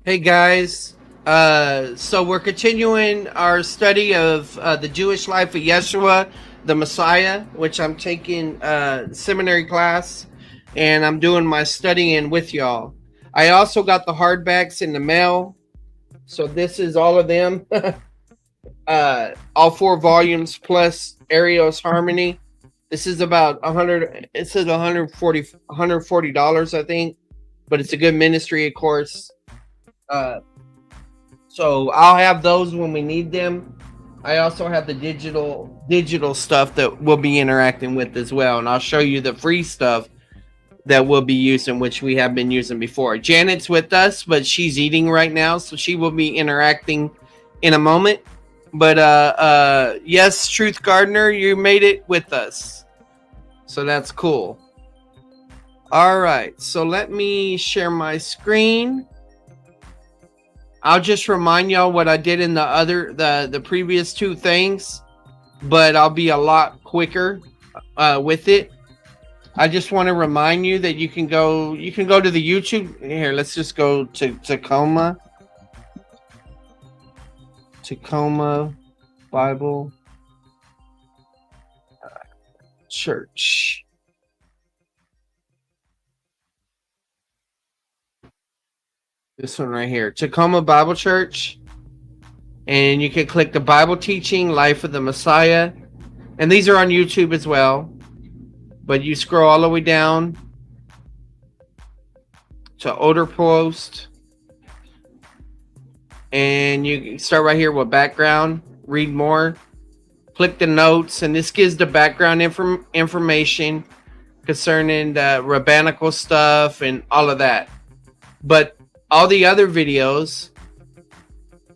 Hey guys, so we're continuing our study of the Jewish life of Yeshua, the Messiah, which I'm taking seminary class, and I'm doing my studying with y'all. I also got the hardbacks in the mail, so this is all of them, all 4 volumes plus Ariel's Harmony. This is about 100. It says $140, I think, but it's a good ministry, of course. Uh, So I'll have those when we need them. I also have the digital stuff that we'll be interacting with as well, and I'll show you the free stuff that we'll be using, which we have been using before. Janet's with us, but she's eating right now, so she will be interacting in a moment. But yes, Truth Gardener, you made it with us, so that's cool. All right, so let me share my screen. I'll just remind y'all what I did in the previous 2 things, but I'll be a lot quicker with it. I just want to remind you that you can go to the YouTube here. Let's just go to Tacoma Bible Church. This one right here, Tacoma Bible Church. And you can click the Bible teaching, Life of the Messiah. And these are on YouTube as well. But you scroll all the way down to Older Post. And you start right here with background, read more. Click the notes, and this gives the background information concerning the rabbinical stuff and all of that. But all the other videos,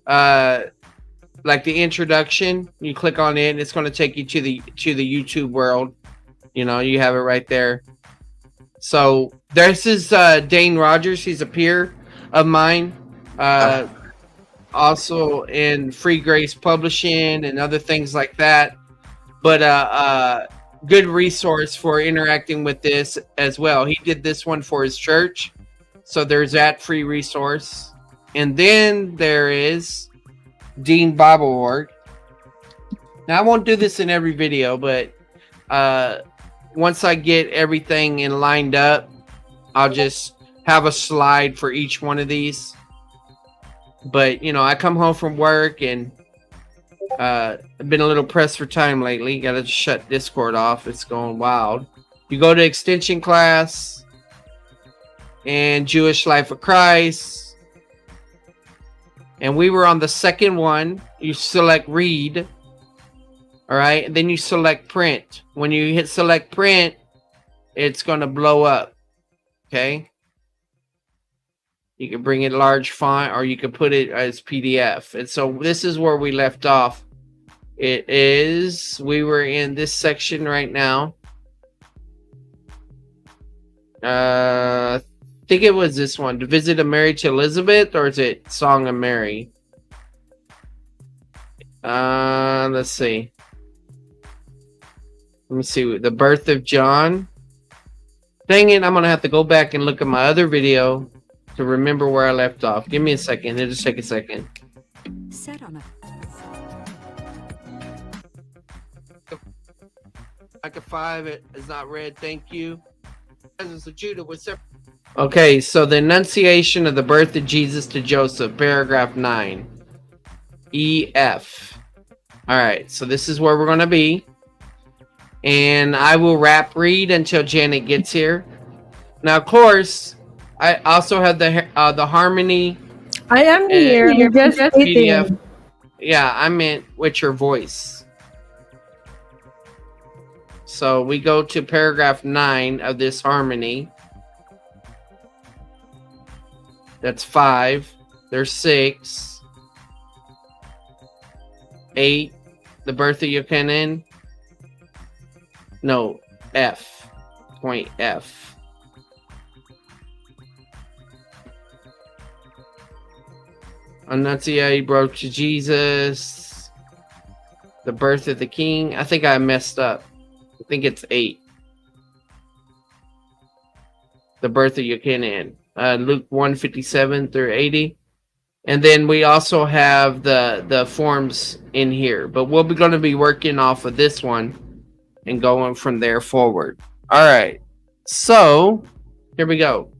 like the introduction, you click on it, and it's going to take you to the YouTube world. You know, you have it right there. So this is Dane Rogers. He's a peer of mine, also in Free Grace Publishing and other things like that. But good resource for interacting with this as well. He did this one for his church. So there's that free resource. And then there is Dean Bible Org. Now, I won't do this in every video, but once I get everything in lined up, I'll just have a slide for each one of these. But, you know, I come home from work and I've been a little pressed for time lately. Got to shut Discord off. It's going wild. You go to Extension class and Jewish Life of Christ. And we were on the second one. You select read. All right. And then you select print. When you hit select print, it's going to blow up. Okay. You can bring it large font, or you can put it as PDF. And so this is where we left off. We were in this section right now. I think it was this one, to visit a Mary to Elizabeth, or is it Song of Mary? Let's see. Let me see. The birth of John. Dang it, I'm going to have to go back and look at my other video to remember where I left off. Give me a second. It'll just take a second. Set on Like a 5, it is not read. Thank you. Okay, so the Annunciation of the birth of Jesus to Joseph, paragraph 9. EF. Alright, so this is where we're going to be. And I will wrap read until Janet gets here. Now, of course, I also have the harmony. I am here. You're just PDF. waiting. Yeah, I meant with your voice. So we go to paragraph 9 of this harmony. That's 5. There's 6. 8. The birth of Yochanan. No, F. Point F. Annunciate brought to Jesus. The birth of the king. I think I messed up. I think it's 8. The birth of Yochanan. Luke 1:57 through 80. And then we also have the forms in here, but we'll be going to be working off of this one and going from there forward. All right. So here we go.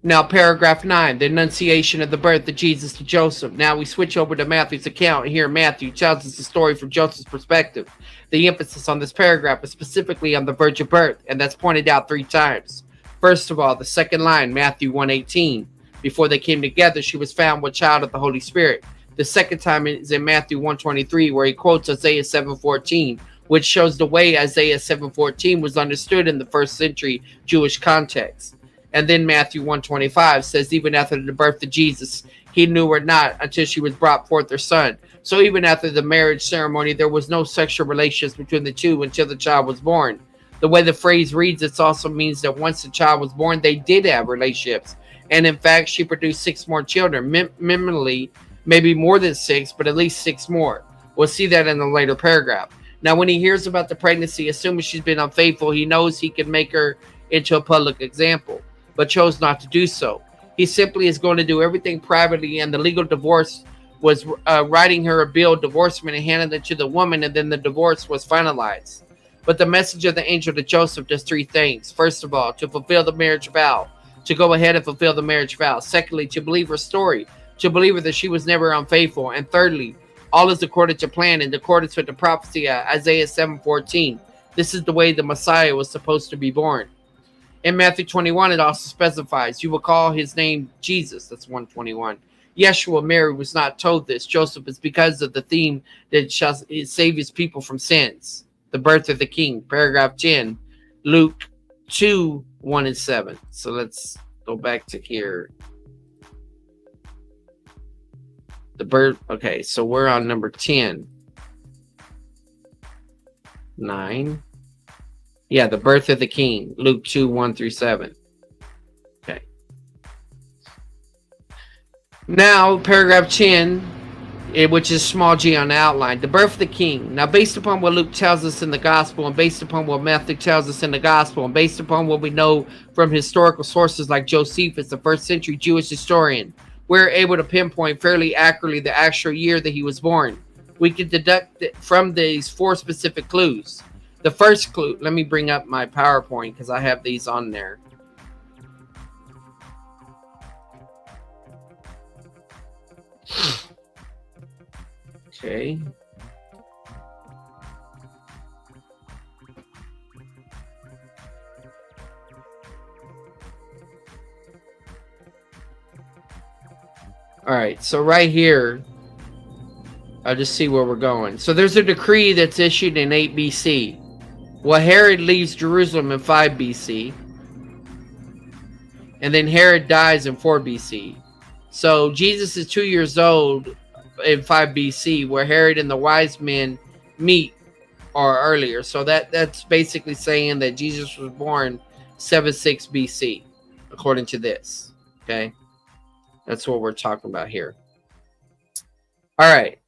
Now, paragraph 9, the Annunciation of the birth of Jesus to Joseph. Now we switch over to Matthew's account. Here, Matthew tells us the story from Joseph's perspective. The emphasis on this paragraph is specifically on the virgin birth, and that's pointed out 3 times. First of all, the second line, Matthew 1:18. Before they came together, she was found with child of the Holy Spirit. The second time is in Matthew 1:23, where he quotes Isaiah 7:14, which shows the way Isaiah 7:14 was understood in the first century Jewish context. And then Matthew 1:25 says, even after the birth of Jesus, he knew her not until she was brought forth her son. So even after the marriage ceremony, there was no sexual relations between the two until the child was born. The way the phrase reads, it also means that once the child was born, they did have relationships. And in fact, she produced 6 more children, minimally, maybe more than 6, but at least 6 more. We'll see that in a later paragraph. Now, when he hears about the pregnancy, assuming she's been unfaithful, he knows he can make her into a public example, but chose not to do so. He simply is going to do everything privately, and the legal divorce was writing her a bill of divorcement and handing it to the woman, and then the divorce was finalized. But the message of the angel to Joseph does 3 things. First of all, to fulfill the marriage vow, to go ahead and fulfill the marriage vow. Secondly, to believe her story, to believe her that she was never unfaithful. And thirdly, all is according to plan, in accordance with the prophecy of Isaiah 7:14. This is the way the Messiah was supposed to be born. In Matthew 21, it also specifies, you will call his name Jesus. That's 121. Yeshua, Mary was not told this. Joseph is because of the theme that shall save his people from sins. The birth of the king, paragraph 10, Luke 2:1-7. So let's go back to here. The birth. Okay, so we're on number 10. 9. Yeah, the birth of the king, Luke 2:1-7. Okay. Now, paragraph 10, which is small g on the outline, the birth of the king. Now, based upon what Luke tells us in the gospel, and based upon what Matthew tells us in the gospel, and based upon what we know from historical sources like Josephus, the first century Jewish historian, we're able to pinpoint fairly accurately the actual year that he was born. We can deduct from these 4 specific clues. The first clue, let me bring up my PowerPoint because I have these on there. Okay. All right, so right here, I'll just see where we're going. So there's a decree that's issued in 8 BC. Well, Herod leaves Jerusalem in 5 BC. And then Herod dies in 4 BC. So Jesus is 2 years old in 5 BC, where Herod and the wise men meet, or earlier. So that's basically saying that Jesus was born 76 BC, according to this. Okay? That's what we're talking about here. All right.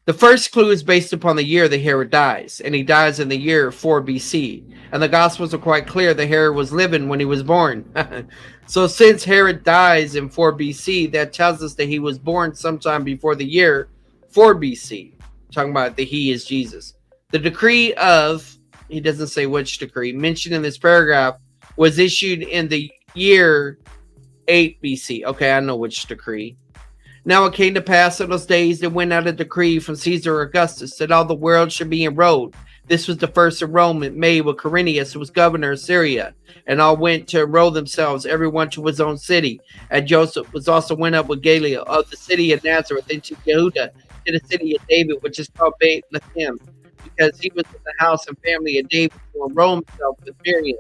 The first clue is based upon the year that Herod dies, and he dies in the year 4 BC. And the Gospels are quite clear that Herod was living when he was born. So since Herod dies in 4 BC, that tells us that he was born sometime before the year 4 BC. Talking about that he is Jesus. The decree of, he doesn't say which decree, mentioned in this paragraph was issued in the year 8 BC. Okay, I know which decree. Now it came to pass in those days there went out a decree from Caesar Augustus that all the world should be enrolled. This was the first enrollment made with Quirinius, who was governor of Syria, and all went to enroll themselves, everyone to his own city. And Joseph was also went up with Galilee of the city of Nazareth into Yehuda, to the city of David, which is called Bethlehem, because he was in the house and family of David, to enroll himself with Miriam,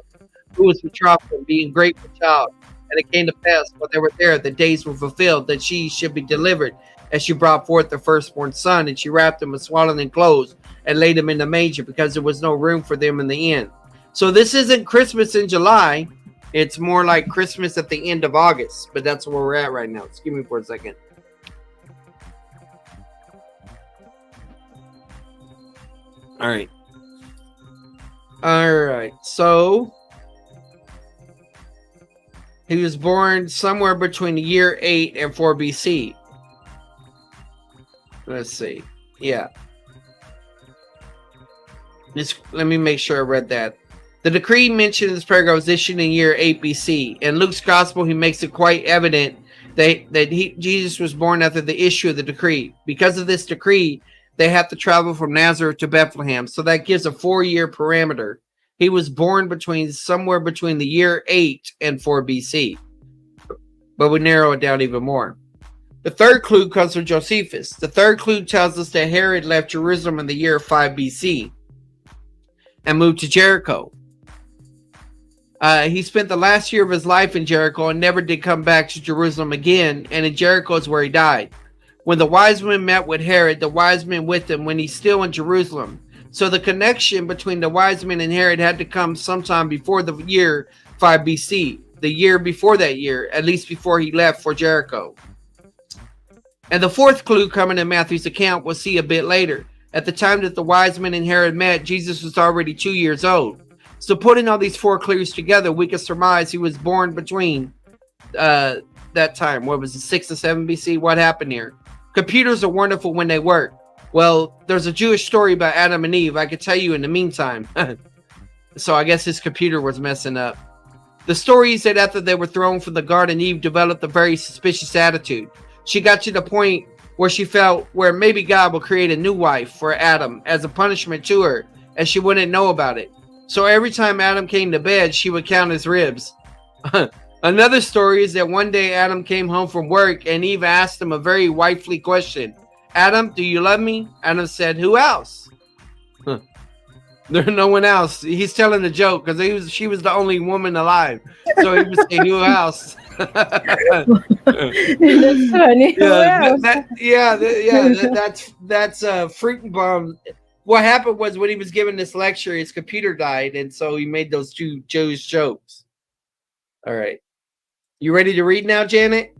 who was betrothed and being great with child. And it came to pass, while they were there, the days were fulfilled, that she should be delivered. And she brought forth the firstborn son, and she wrapped him in swaddling clothes, and laid him in the manger, because there was no room for them in the inn. So this isn't Christmas in July. It's more like Christmas at the end of August. But that's where we're at right now. Excuse me for a second. All right. All right. So he was born somewhere between the year 8 and 4 BC. Let's see. Yeah. Let me make sure I read that. The decree mentioned in this paragraph was issued in year 8 BC. In Luke's gospel, he makes it quite evident that Jesus was born after the issue of the decree. Because of this decree, they have to travel from Nazareth to Bethlehem. So that gives a 4-year parameter. He was born somewhere between the year 8 and 4 BC. But we narrow it down even more. The third clue comes from Josephus. The third clue tells us that Herod left Jerusalem in the year 5 BC and moved to Jericho. He spent the last year of his life in Jericho and never did come back to Jerusalem again, and in Jericho is where he died. When the wise men met with Herod, the wise men with him when he's still in Jerusalem. So the connection between the wise men and Herod had to come sometime before the year 5 BC, the year before that year, at least before he left for Jericho. And the fourth clue coming in Matthew's account we'll see a bit later. At the time that the wise men and Herod met, Jesus was already 2 years old. So putting all these 4 clues together, we can surmise he was born between that time. What was it, 6 and 7 BC? What happened here? Computers are wonderful when they work. Well, there's a Jewish story about Adam and Eve I could tell you in the meantime. So I guess his computer was messing up. The story is that after they were thrown from the garden, Eve developed a very suspicious attitude. She got to the point where she felt where maybe God will create a new wife for Adam as a punishment to her, and she wouldn't know about it. So every time Adam came to bed, she would count his ribs. Another story is that one day Adam came home from work and Eve asked him a very wifely question. Adam, do you love me? Adam said, who else? There's no one else. He's telling a joke because she was the only woman alive. So he would say, who else? That's funny. That's Fruitenbaum. What happened was when he was giving this lecture, his computer died, and so he made those 2 Jewish jokes. All right. You ready to read now, Janet?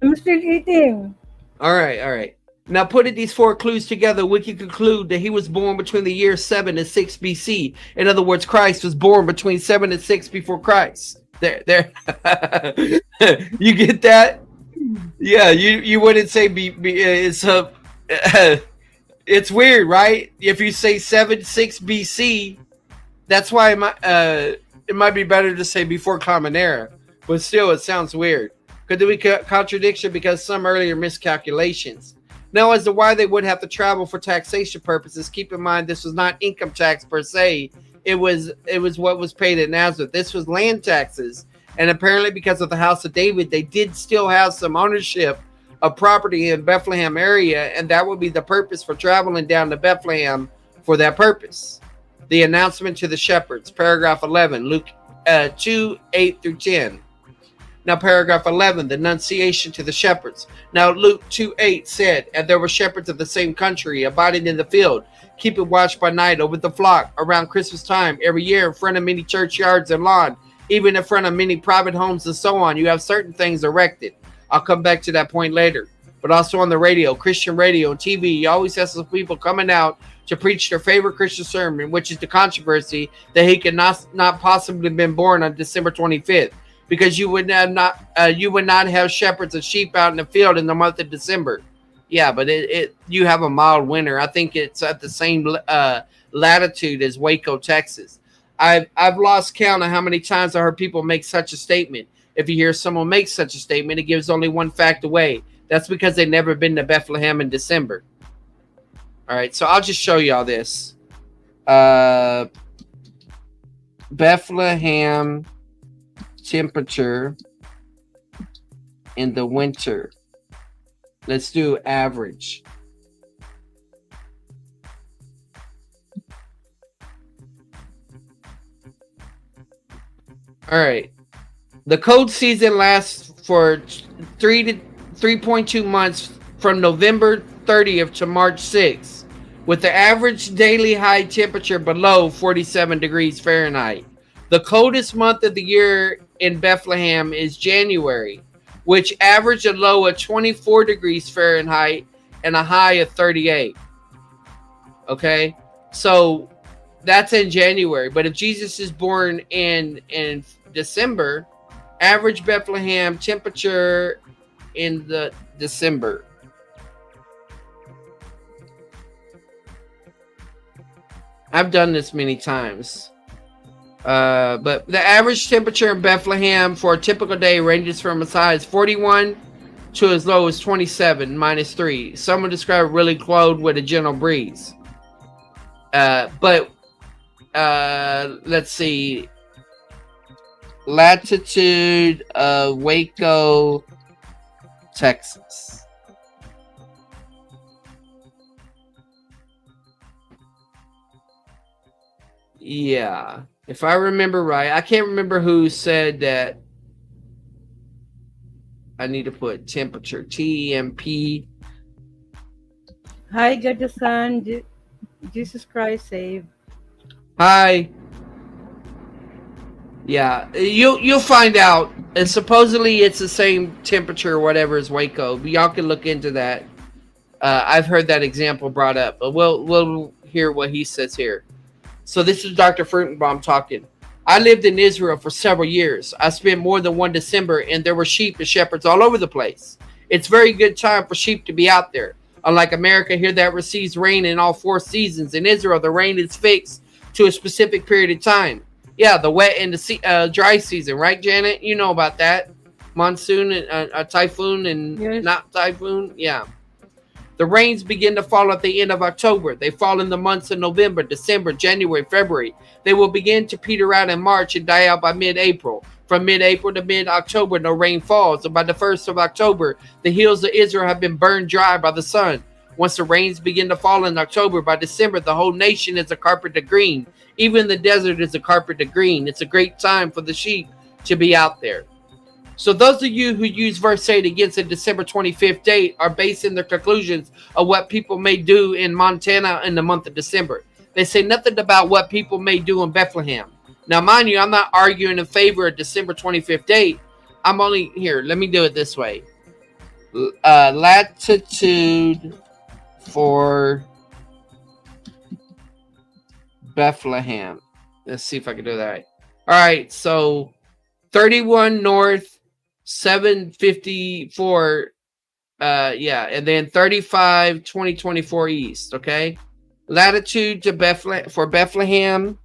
I'm still eating. All right. Now, putting these 4 clues together, we can conclude that he was born between the year 7 and 6 BC. In other words, Christ was born between 7 and 6 before Christ. There. You get that? Yeah, you wouldn't say it's weird, right? If you say 7-6 BC, that's why it might be better to say before Common Era. But still, it sounds weird. Could there be contradiction because some earlier miscalculations? Now, as to why they would have to travel for taxation purposes, keep in mind this was not income tax per se. It was what was paid at Nazareth. This was land taxes. And apparently because of the house of David, they did still have some ownership of property in Bethlehem area, and that would be the purpose for traveling down to Bethlehem for that purpose. The announcement to the shepherds, paragraph 11, Luke 2, 8 through 10. Now, paragraph 11, the annunciation to the shepherds. Now, Luke 2:8 said, and there were shepherds of the same country abiding in the field, keeping watch by night over the flock around Christmas time every year in front of many churchyards and lawn, even in front of many private homes and so on. You have certain things erected. I'll come back to that point later. But also on the radio, Christian radio and TV, you always have some people coming out to preach their favorite Christian sermon, which is the controversy that he could not possibly have been born on December 25th. Because you would not have shepherds of sheep out in the field in the month of December. Yeah, but you have a mild winter. I think it's at the same latitude as Waco, Texas. I've lost count of how many times I heard people make such a statement. If you hear someone make such a statement, it gives only one fact away. That's because they've never been to Bethlehem in December. All right, so I'll just show y'all this. Bethlehem temperature in the winter. Let's do average. All right. The cold season lasts for 3.2 months from November 30th to March 6th, with the average daily high temperature below 47 degrees Fahrenheit. The coldest month of the year in Bethlehem is January, which averaged a low of 24 degrees Fahrenheit and a high of 38. Okay, so that's in January. But if Jesus is born in December, average Bethlehem temperature in the December. I've done this many times. But the average temperature in Bethlehem for a typical day ranges from as high as 41 to as low as 27 -3. Some would describe it really cold with a gentle breeze. But let's see. Latitude of Waco, Texas. Yeah. If I remember right, I can't remember who said that. I need to put temperature, TEMP. Hi, God the Son, Jesus Christ save. Hi. Yeah, you'll find out. And supposedly it's the same temperature or whatever as Waco. But y'all can look into that. I've heard that example brought up, but we'll hear what he says here. So this is Dr. Fruitenbaum talking. I lived in Israel for several years. I spent more than one December, and there were sheep and shepherds all over the place. It's a very good time for sheep to be out there. Unlike America here that receives rain in all 4 seasons, in Israel the rain is fixed to a specific period of time. Yeah, the wet and the dry season, right, Janet? You know about that. Monsoon and a typhoon and Yes. not typhoon. Yeah. The rains begin to fall at the end of October. They fall in the months of November, December, January, February. They will begin to peter out in March and die out by mid-April. From mid-April to mid-October, no rain falls. And by the 1st of October, the hills of Israel have been burned dry by the sun. Once the rains begin to fall in October, by December, the whole nation is a carpet of green. Even the desert is a carpet of green. It's a great time for the sheep to be out there. So those of you who use verse 8 against a December 25th date are basing their conclusions of what people may do in Montana in the month of December. They say nothing about what people may do in Bethlehem. Now, mind you, I'm not arguing in favor of December 25th date. I'm only here. Let me do it this way. Latitude for Bethlehem. Let's see if I can do that right. All right, so 31 north, 754 and then 35 2024 east. Okay, latitude to Bethlehem,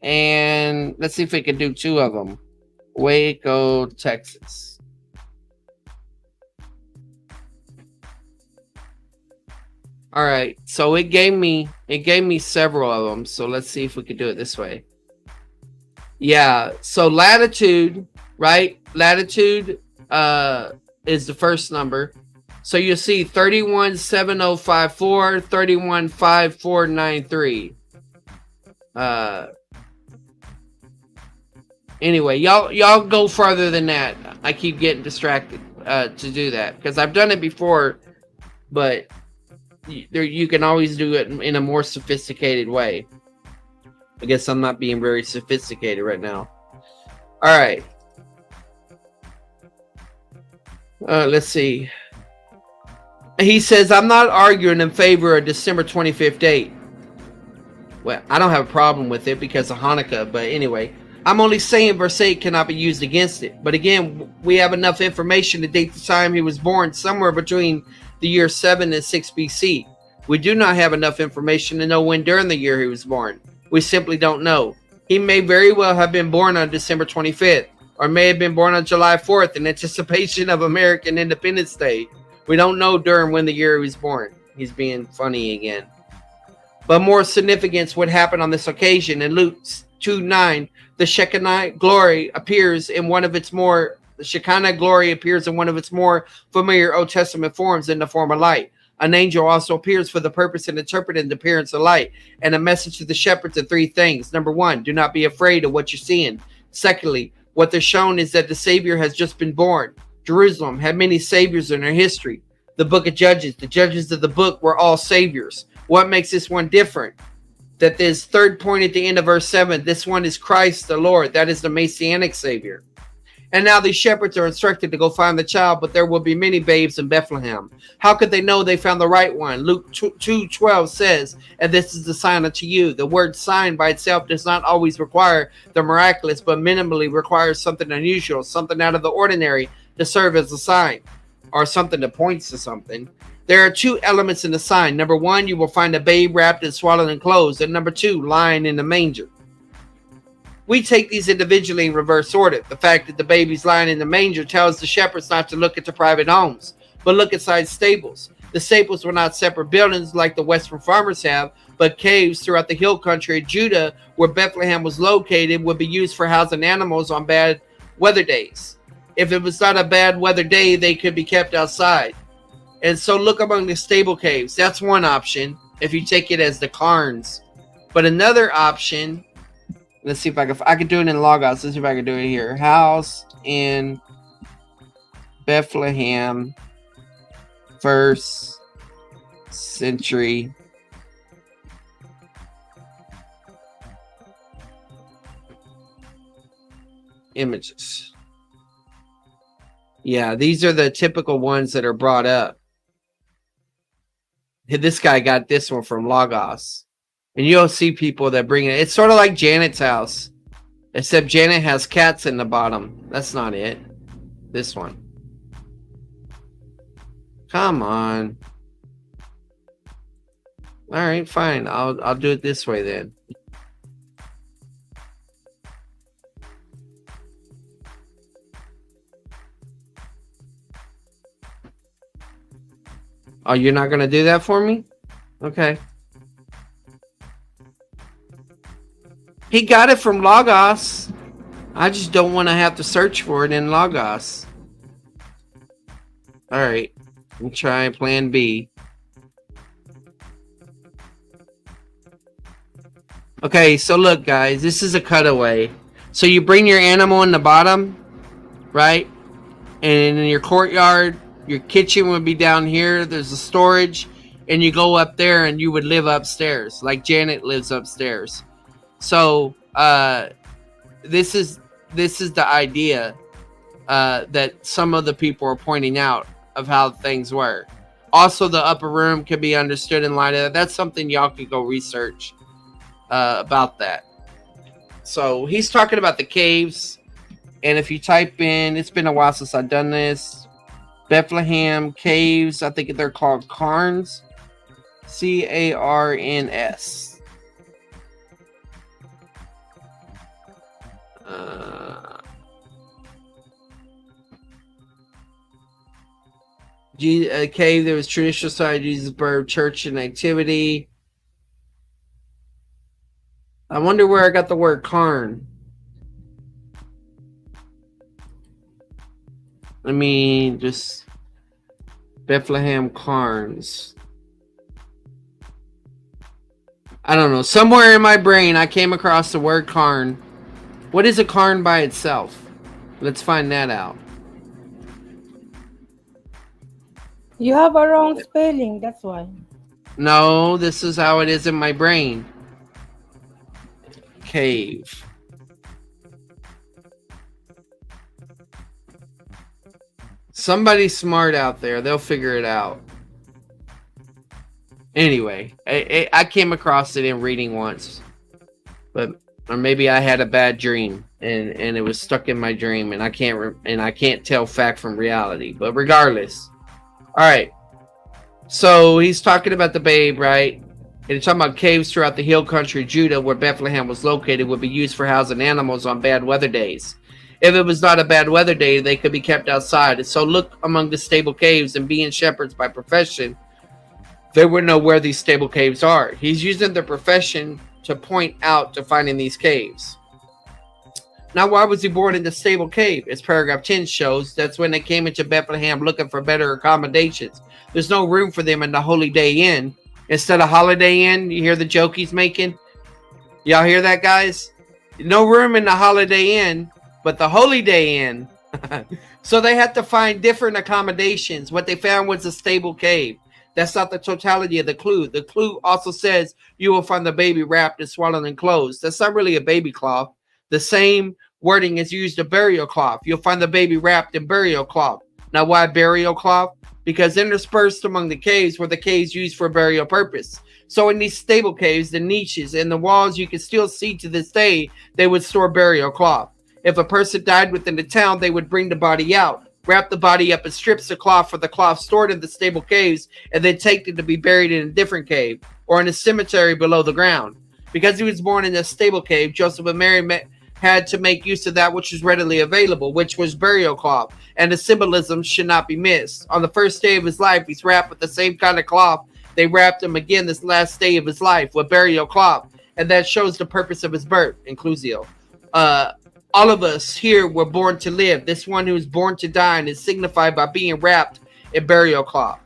and let's see if we can do 2 of them. Waco, Texas. All right, so it gave me several of them, so let's see if we could do it this way. Yeah, so latitude, right? Latitude is the first number. So you'll see 317054, 315493. Anyway, y'all go further than that. I keep getting distracted to do that because I've done it before, but you can always do it in a more sophisticated way. I guess I'm not being very sophisticated right now. All right. Let's see. He says, I'm not arguing in favor of December 25th date. Well, I don't have a problem with it because of Hanukkah, but anyway, I'm only saying verse 8 cannot be used against it. But again, we have enough information to date the time he was born somewhere between the year 7 and 6 BC. We do not have enough information to know when during the year he was born. We simply don't know. He may very well have been born on December 25th, or may have been born on July 4th in anticipation of American Independence Day. We don't know during when the year he was born. He's being funny again. But more significance would happen on this occasion. In Luke 2:9, the Shekinah glory appears in one of its more familiar Old Testament forms in the form of light. An angel also appears for the purpose of interpreting the appearance of light and a message to the shepherds of 3 things. Number 1, do not be afraid of what you're seeing. Secondly, what they're shown is that the Savior has just been born. Jerusalem had many saviors in their history. The book of Judges, the judges of the book were all saviors. What makes this one different? That this third point at the end of verse 7, this one is Christ the Lord. That is the Messianic Savior. And now these shepherds are instructed to go find the child, but there will be many babes in Bethlehem. How could they know they found the right one? Luke 2:12 says, and this is the sign unto you. The word sign by itself does not always require the miraculous, but minimally requires something unusual, something out of the ordinary to serve as a sign. or something that points to something. There are two elements in the sign. Number one, you will find a babe wrapped and swaddled in clothes. And number two, lying in the manger. We take these individually in reverse order. The fact that the baby's lying in the manger tells the shepherds not to look into private homes, but look inside stables. The stables were not separate buildings like the Western farmers have, but caves throughout the hill country of Judah, where Bethlehem was located, would be used for housing animals on bad weather days. If it was not a bad weather day, they could be kept outside. And so look among the stable caves. That's one option if you take it as the cairns. But another option, let's see if I can do it in Logos. Let's see if I can do it here. House in Bethlehem, first century. Images. Yeah, these are the typical ones that are brought up. This guy got this one from Logos. And you'll see people that bring it. It's sort of like Janet's house. Except Janet has cats in the bottom. That's not it. This one. Come on. Alright, fine. I'll do it this way then. Oh, you're not going to do that for me? Okay. He got it from Logos. I just don't want to have to search for it in Logos. Alright. Let me try plan B. Okay, so look, guys. This is a cutaway. So you bring your animal in the bottom, right? And in your courtyard, your kitchen would be down here. There's a storage. And you go up there and you would live upstairs. Like Janet lives upstairs. So this is the idea that some of the people are pointing out of how things were. Also, the upper room can be understood in light of that. That's something y'all could go research about that. So he's talking about the caves. And if you type in, it's been a while since I've done this. Bethlehem caves, I think they're called cairns. Carns. Cave, there was traditional side of Jesus' birth, church and activity. I wonder where I got the word cairn. I mean, just Bethlehem cairns. I don't know. Somewhere in my brain, I came across the word cairn. What is a cairn by itself? Let's find that out. You have a wrong spelling, that's why. No, this is how it is in my brain. Cave. Somebody's smart out there. They'll figure it out. Anyway, I came across it in reading once. Or maybe I had a bad dream and it was stuck in my dream and I can't tell fact from reality. But regardless. All right. So he's talking about the babe, right? And he's talking about caves throughout the hill country of Judah where Bethlehem was located would be used for housing animals on bad weather days. If it was not a bad weather day, they could be kept outside. And so look among the stable caves, and being shepherds by profession, they would know where these stable caves are. He's using their profession to point out to finding these caves. Now, why was he born in the stable cave? As paragraph 10 shows, that's when they came into Bethlehem looking for better accommodations. There's no room for them in the Holiday Inn. Instead of Holiday Inn, you hear the joke he's making? Y'all hear that, guys? No room in the Holiday Inn, but the Holiday Inn. So they had to find different accommodations. What they found was a stable cave. That's not the totality of the clue. The clue also says you will find the baby wrapped and swaddled in clothes. That's not really a baby cloth. The same wording is used of burial cloth. You'll find the baby wrapped in burial cloth. Now, why burial cloth? Because interspersed among the caves were the caves used for burial purpose. So in these stable caves, the niches and the walls, you can still see to this day, they would store burial cloth. If a person died within the town, they would bring the body out. wrap the body up in strips of cloth, for the cloth stored in the stable caves, and then take it to be buried in a different cave or in a cemetery below the ground. Because he was born in a stable cave, Joseph and Mary had to make use of that which was readily available, which was burial cloth, and the symbolism should not be missed. On the first day of his life, he's wrapped with the same kind of cloth they wrapped him again this last day of his life, with burial cloth, and that shows the purpose of his birth, inclusio. All of us here were born to live. This one who is born to die and is signified by being wrapped in burial cloth.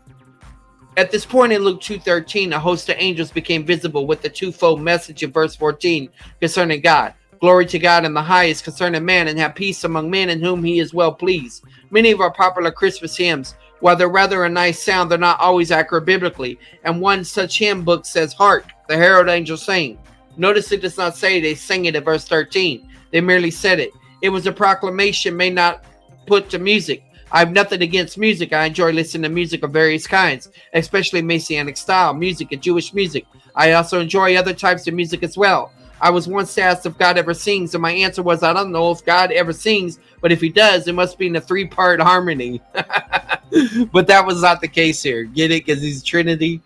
At this point in Luke 2:13, a host of angels became visible with the twofold message in verse 14 concerning God. Glory to God in the highest concerning man, and have peace among men in whom he is well pleased. Many of our popular Christmas hymns, while they're rather a nice sound, they're not always accurate biblically. And one such hymn book says, "Hark, the herald angels sing." Notice it does not say they sang it in verse 13. They merely said it. It was a proclamation made not put to music. I have nothing against music. I enjoy listening to music of various kinds, especially Messianic style music and Jewish music. I also enjoy other types of music as well. I was once asked if God ever sings, and my answer was, I don't know if God ever sings, but if he does, it must be in a 3-part harmony. But that was not the case here. Get it? Because he's Trinity.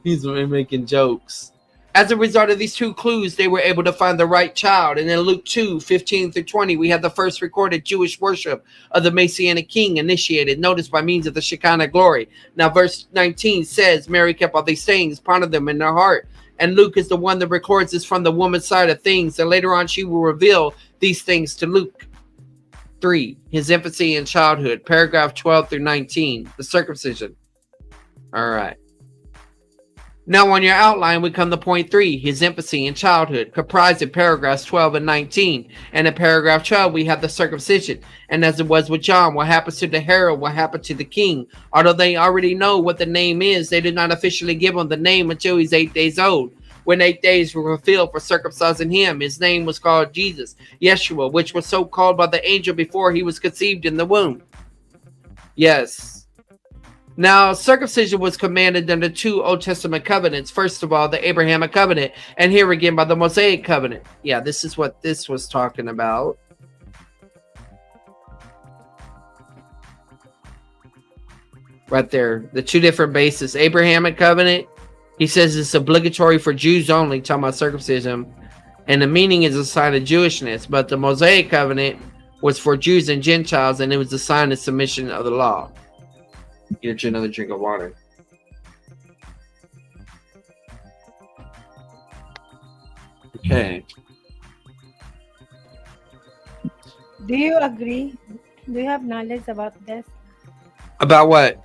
He's making jokes. As a result of these two clues, they were able to find the right child. And in Luke 2:15-20, we have the first recorded Jewish worship of the Messianic king initiated, notice by means of the Shekinah glory. Now, verse 19 says, Mary kept all these things, pondered them in her heart. And Luke is the one that records this from the woman's side of things. And later on, she will reveal these things to Luke. 3. His infancy and childhood. Paragraph 12-19. The circumcision. All right. Now on your outline, we come to point 3, his infancy and childhood, comprised in paragraphs 12 and 19. And in paragraph 12, we have the circumcision. And as it was with John, what happens to the herald, what happened to the king. Although they already know what the name is, they did not officially give him the name until he's 8 days old. When 8 days were fulfilled for circumcising him, his name was called Jesus, Yeshua, which was so called by the angel before he was conceived in the womb. Yes. Now, circumcision was commanded under 2 Old Testament covenants. First of all, the Abrahamic covenant, and here again by the Mosaic covenant. Yeah, this is what this was talking about. Right there, the 2 different bases. Abrahamic covenant, he says it's obligatory for Jews only, talking about circumcision, and the meaning is a sign of Jewishness. But the Mosaic covenant was for Jews and Gentiles, and it was a sign of submission of the law. Get you another drink of water. Okay. Do you agree? Do you have knowledge about this? About what?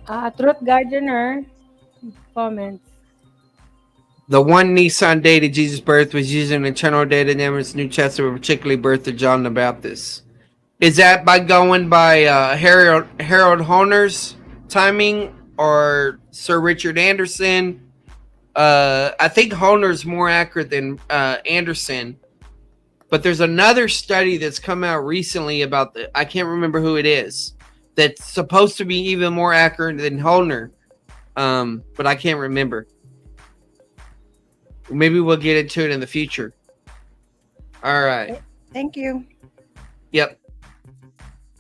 Truth Gardener comments. The one Nissan day to Jesus' birth was using an eternal date in the New Testament, particularly birth of John the Baptist. Is that by going by Harold Honer's timing or Sir Richard Anderson? I think Honer's more accurate than Anderson. But there's another study that's come out recently about I can't remember who it is, that's supposed to be even more accurate than Honer. But I can't remember. Maybe we'll get into it in the future. All right. Thank you. Yep.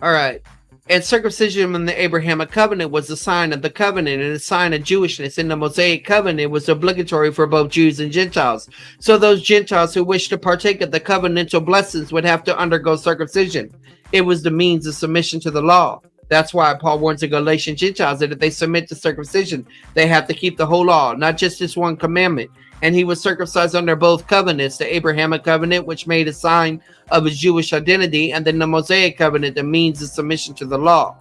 All right. And circumcision in the Abrahamic covenant was a sign of the covenant and a sign of Jewishness. In the Mosaic covenant, it was obligatory for both Jews and Gentiles. So those Gentiles who wished to partake of the covenantal blessings would have to undergo circumcision. It was the means of submission to the law. That's why Paul warns the Galatian Gentiles that if they submit to circumcision, they have to keep the whole law, not just this one commandment. And he was circumcised under both covenants, the Abrahamic covenant, which made a sign of his Jewish identity, and then the Mosaic covenant, that means the submission to the law.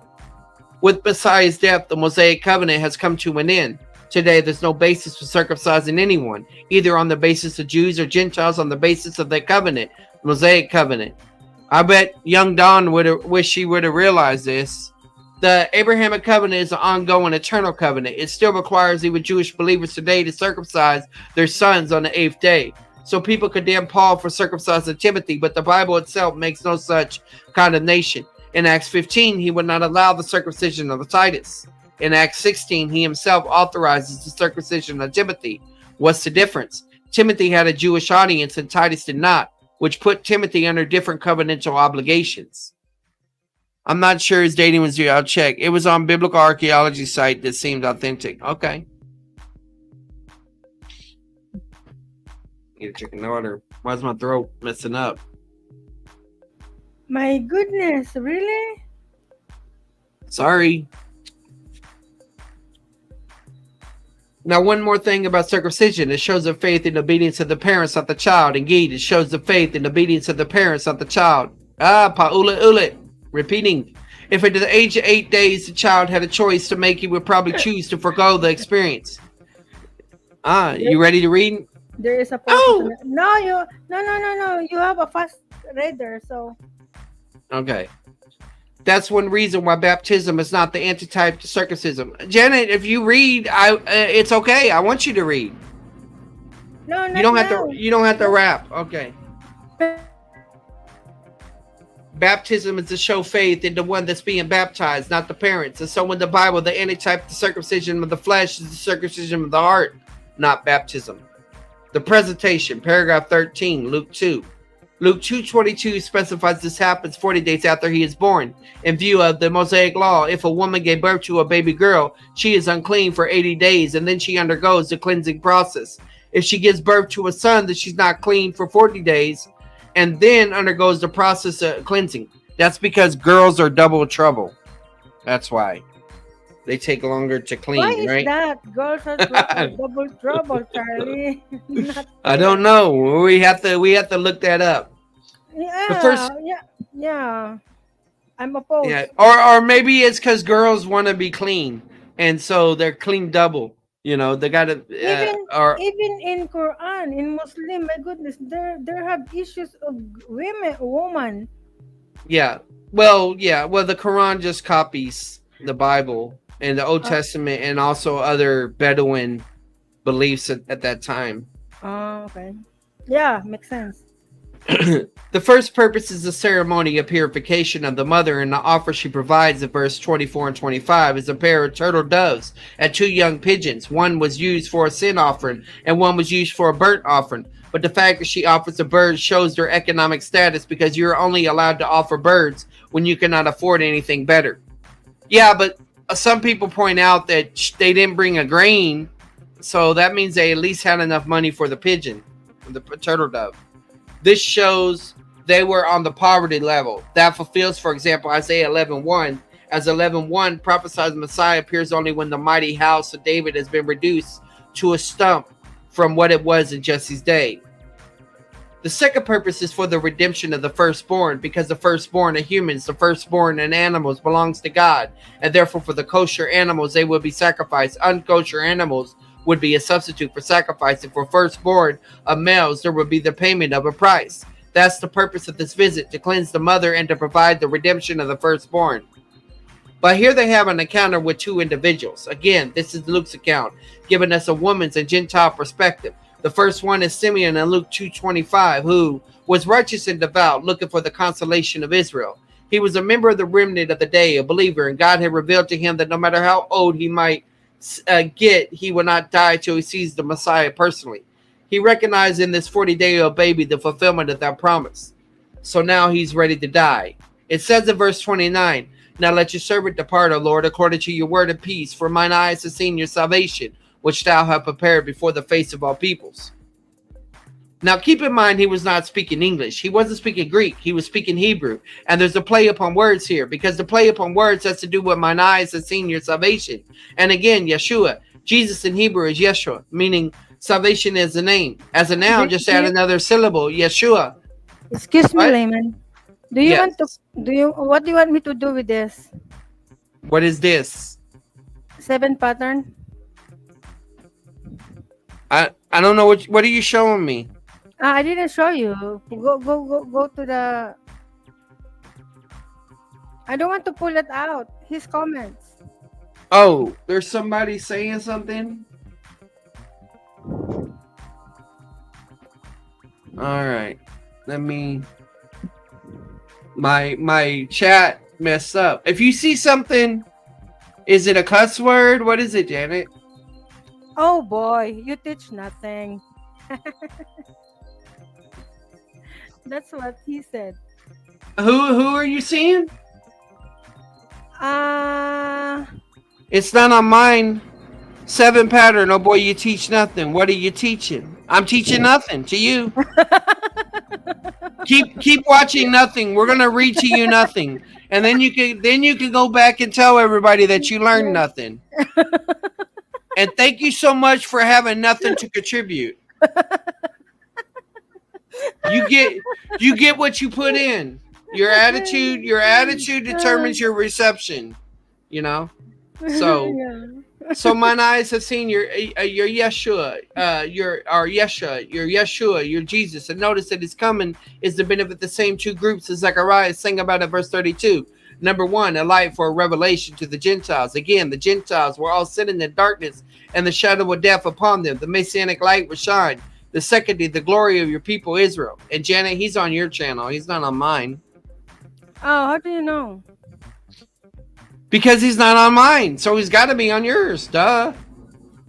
With Messiah's death, the Mosaic covenant has come to an end. Today, there's no basis for circumcising anyone, either on the basis of Jews or Gentiles on the basis of that covenant, Mosaic covenant. I bet young Don wish he would have realized this. The Abrahamic covenant is an ongoing eternal covenant. It still requires even Jewish believers today to circumcise their sons on the 8th day. So people condemn Paul for circumcising Timothy, but the Bible itself makes no such condemnation. In Acts 15, he would not allow the circumcision of Titus. In Acts 16, he himself authorizes the circumcision of Timothy. What's the difference? Timothy had a Jewish audience and Titus did not, which put Timothy under different covenantal obligations. I'm not sure his dating was due. I'll check. It was on biblical archaeology site that seemed authentic. Okay. Need a chicken order. Why's my throat messing up? My goodness, really? Sorry. Now, one more thing about circumcision. It shows the faith and obedience of the parents, not the child. Indeed, it shows the faith and obedience of the parents, not the child. Pa'ula ulit. Repeating. If at the age of 8 days the child had a choice to make, he would probably choose to forego the experience. You ready to read? There is a purpose. Oh! No. You have a fast reader, so. Okay. That's one reason why baptism is not the antitype to circumcision. Janet, if you read, it's okay. I want you to read. No, you don't have to. You don't have to rap. Okay. Baptism is to show faith in the one that's being baptized, not the parents. And so in the Bible, the antitype to circumcision of the flesh is the circumcision of the heart, not baptism. The presentation, paragraph 13, Luke 2. Luke 2:22 specifies this happens 40 days after he is born. In view of the Mosaic law, if a woman gave birth to a baby girl, she is unclean for 80 days, and then she undergoes the cleansing process. If she gives birth to a son, then she's not clean for 40 days, and then undergoes the process of cleansing. That's because girls are double trouble. That's why. They take longer to clean, why is right? That girls are double trouble, Charlie. I don't know. We have to look that up. Yeah. I'm opposed. Yeah, or maybe it's because girls want to be clean, and so they're clean double. You know, they gotta. Even in Quran, in Muslim, my goodness, there have issues of woman. Yeah. Well, the Quran just copies the Bible and the Old Testament, and also other Bedouin beliefs at that time. Oh, okay. Yeah, makes sense. The first purpose is the ceremony of purification of the mother, and the offer she provides in verse 24 and 25 is a pair of turtle doves and 2 young pigeons. One was used for a sin offering, and one was used for a burnt offering. But the fact that she offers a bird shows their economic status, because you're only allowed to offer birds when you cannot afford anything better. Yeah, but some people point out that they didn't bring a grain, so that means they at least had enough money for the pigeon, the turtle dove. This shows they were on the poverty level. That fulfills, for example, Isaiah 11:1. As 11:1 prophesies, Messiah appears only when the mighty house of David has been reduced to a stump from what it was in Jesse's day. The second purpose is for the redemption of the firstborn, because the firstborn of humans, the firstborn in animals, belongs to God, and therefore for the kosher animals they will be sacrificed. Unkosher animals would be a substitute for sacrificing. For firstborn of males, there would be the payment of a price. That's the purpose of this visit, to cleanse the mother and to provide the redemption of the firstborn. But here they have an encounter with 2 individuals. Again, this is Luke's account, giving us a woman's and Gentile perspective. The first one is Simeon in Luke 2:25, who was righteous and devout, looking for the consolation of Israel. He was a member of the remnant of the day, a believer, and God had revealed to him that no matter how old he might get, he will not die till he sees the Messiah personally. He recognized in this 40-day-old baby the fulfillment of that promise. So now he's ready to die. It says in verse 29, "Now let your servant depart, O Lord, according to your word of peace, for mine eyes have seen your salvation, which thou hast prepared before the face of all peoples." Now keep in mind, he was not speaking English. He wasn't speaking Greek. He was speaking Hebrew. And there's a play upon words here, because the play upon words has to do with mine eyes have seen your salvation. And again, Yeshua, Jesus in Hebrew is Yeshua, meaning salvation is a name. As a noun, just add another syllable, Yeshua. Excuse me, Layman. What do you want me to do with this? What is this? 7 pattern. I don't know what are you showing me? I didn't show you. Go to the. I don't want to pull it out. His comments. Oh, there's somebody saying something? All right. Let me. My chat messed up. If you see something, is it a cuss word? What is it, Janet? Oh boy, you teach nothing. That's what he said. Who are you seeing? Uh, It's not on mine. 7 pattern. Oh boy, you teach nothing. What are you teaching? I'm teaching nothing to you. Keep watching nothing. We're gonna read to you nothing, and then you can go back and tell everybody that you learned nothing. And thank you so much for having nothing to contribute. You get you get what you put in. Your attitude determines your reception. You know. So yeah. so mine eyes have seen your Yeshua, your Yeshua, your Jesus, and notice that his coming is to benefit the same two groups as Zechariah sang about in verse 32. Number one, a light for a revelation to the Gentiles. Again, the Gentiles were all sitting in darkness, and the shadow of death upon them. The Messianic light would shine. The second, the glory of your people Israel. And Janet, he's on your channel. He's not on mine. Oh, how do you know? Because he's not on mine, so he's got to be on yours. Duh.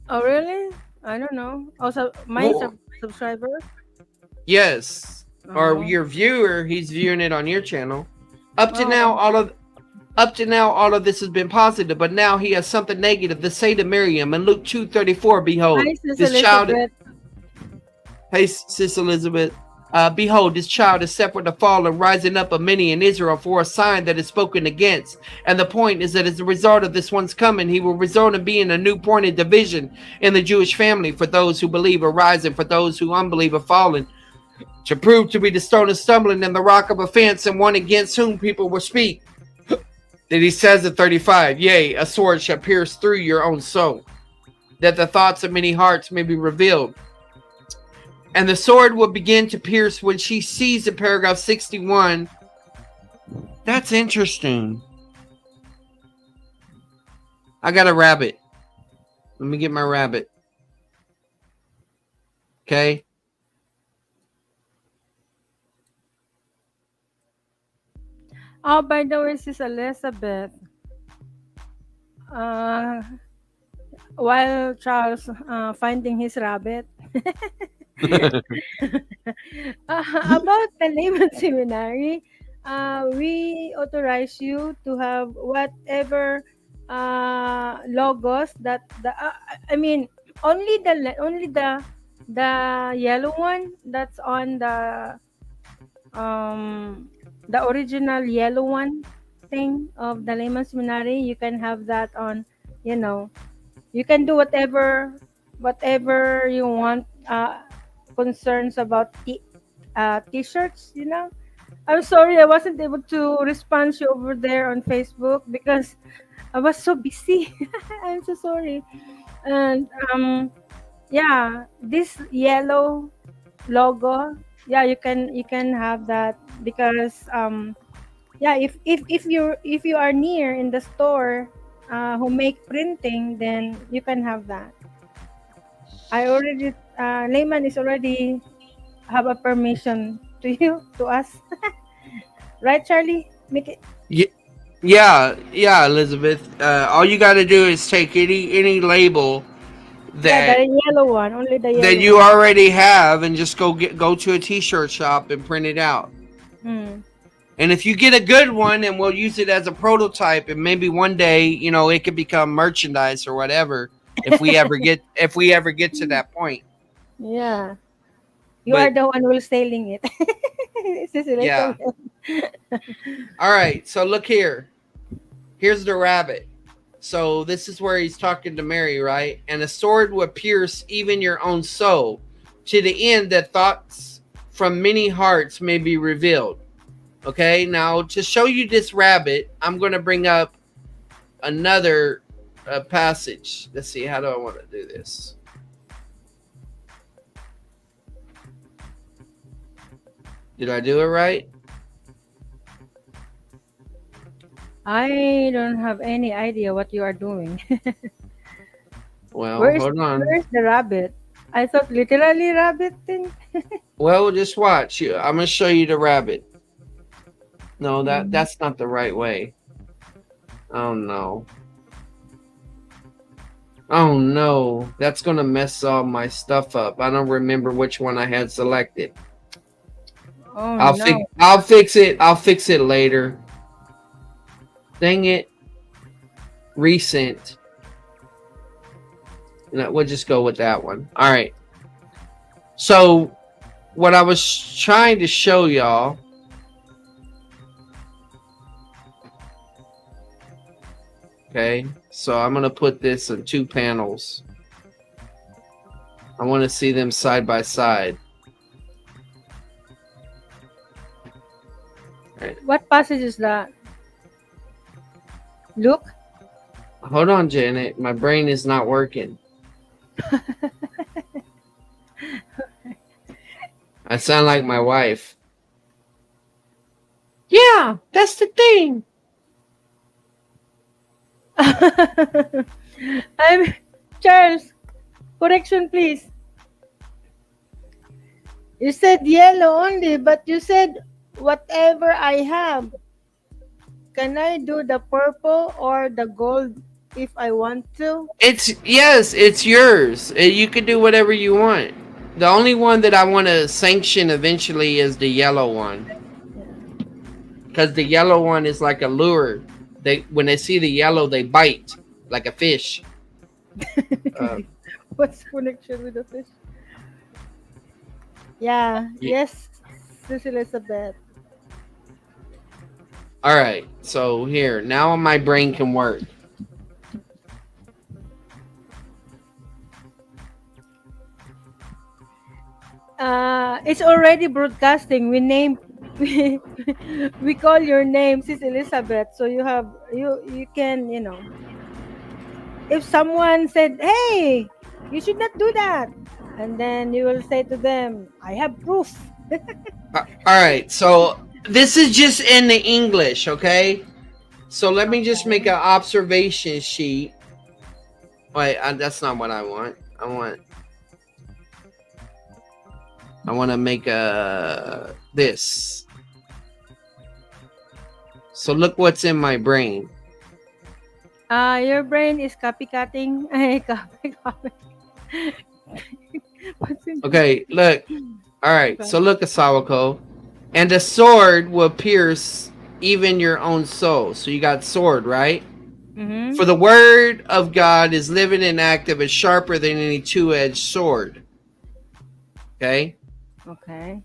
Oh, really? I don't know. Also, my Well, subscriber. yes. Or Oh, your viewer, he's viewing it on your channel. Up to now, oh, all of this has been positive, but now he has something negative to say to Miriam in Luke 2:34. hi, Behold, Sis this child. Elizabeth. Hey, Sis Elizabeth. Behold, this child is set for the fall and rising up of many in Israel for a sign that is spoken against. And the point is that as a result of this one's coming, he will result in being a new point of division in the Jewish family for those who believe are rising, for those who unbelieve are falling, to prove to be the stone of stumbling and the rock of offense, and one against whom people will speak. Then he says in 35, yea, a sword shall pierce through your own soul, that the thoughts of many hearts may be revealed. And the sword will begin to pierce when she sees in paragraph 61. That's interesting. I got a rabbit. Let me get my rabbit. Okay. Oh, by the way, Sis Elizabeth. Uh, while Charles finding his rabbit. About the layman seminary, we authorize you to have whatever logos that I mean only the yellow one that's on the original yellow one thing of the layman seminary. You can have that on, you know, you can do whatever you want, concerns about t-shirts, you know. I'm sorry I wasn't able to respond to you over there on Facebook because I was so busy. I'm so sorry. And yeah, this yellow logo, yeah, you can have that because yeah, if you are near in the store who make printing, then you can have that. I already layman is already have a permission to you to us, right, Charlie? Make it. Yeah, Elizabeth. All you got to do is take any label Yeah, that the yellow one, only the that yellow you one. already have and just go to a t-shirt shop and print it out. Hmm. And if you get a good one, and we'll use it as a prototype, and maybe one day, it could become merchandise or whatever. If we ever get to that point. Yeah, you are But the one who's selling it. This is yeah. Elizabeth. All right. So look here. Here's the rabbit. So this is where he's talking to Mary, right? And a sword will pierce even your own soul, to the end that thoughts from many hearts may be revealed. Okay, now to show you this rabbit, I'm going to bring up another passage. Let's see, how do I want to do this? Did I do it right? I don't have any idea what you are doing. Well, Where's hold on. where's the rabbit? I thought literally rabbit thing. Well, just watch. I'm going to show you the rabbit. No, Mm. that's not the right way. Oh no. Oh no, that's gonna mess all my stuff up. I don't remember which one I had selected. Oh I'll fix no. I'll fix it. I'll fix it later. Dang it. recent. No, we'll just go with that one. All right. So what I was trying to show y'all. Okay. So I'm going to put this in 2 panels. I want to see them side by side. What passage is that? Luke? Hold on, Janet. My brain is not working. I sound like my wife. Yeah, that's the thing. I'm Charles. Correction, please. You said yellow only, but you said whatever I have. Can I do the purple or the gold if I want to? It's yours. You can do whatever you want. The only one that I want to sanction eventually is the yellow one, because the yellow one is like a lure. When they see the yellow, they bite like a fish. What's connection with the fish? Yeah. Yes, Sis Elizabeth. All right. So here, now my brain can work. It's already broadcasting. We name we call your name Sis Elizabeth, so you can, if someone said, "Hey, you should not do that," and then you will say to them, "I have proof." All right. So this is just in the English, okay? So let me just make an observation sheet. Wait, that's not what I want. I want to make this. So look what's in my brain. Your brain is copycatting. Copy. Okay, look. All right. Okay. So look, Asawako. And the sword will pierce even your own soul. So you got sword, right? Mm-hmm. For the word of God is living and active and sharper than any two-edged sword. Okay? Okay.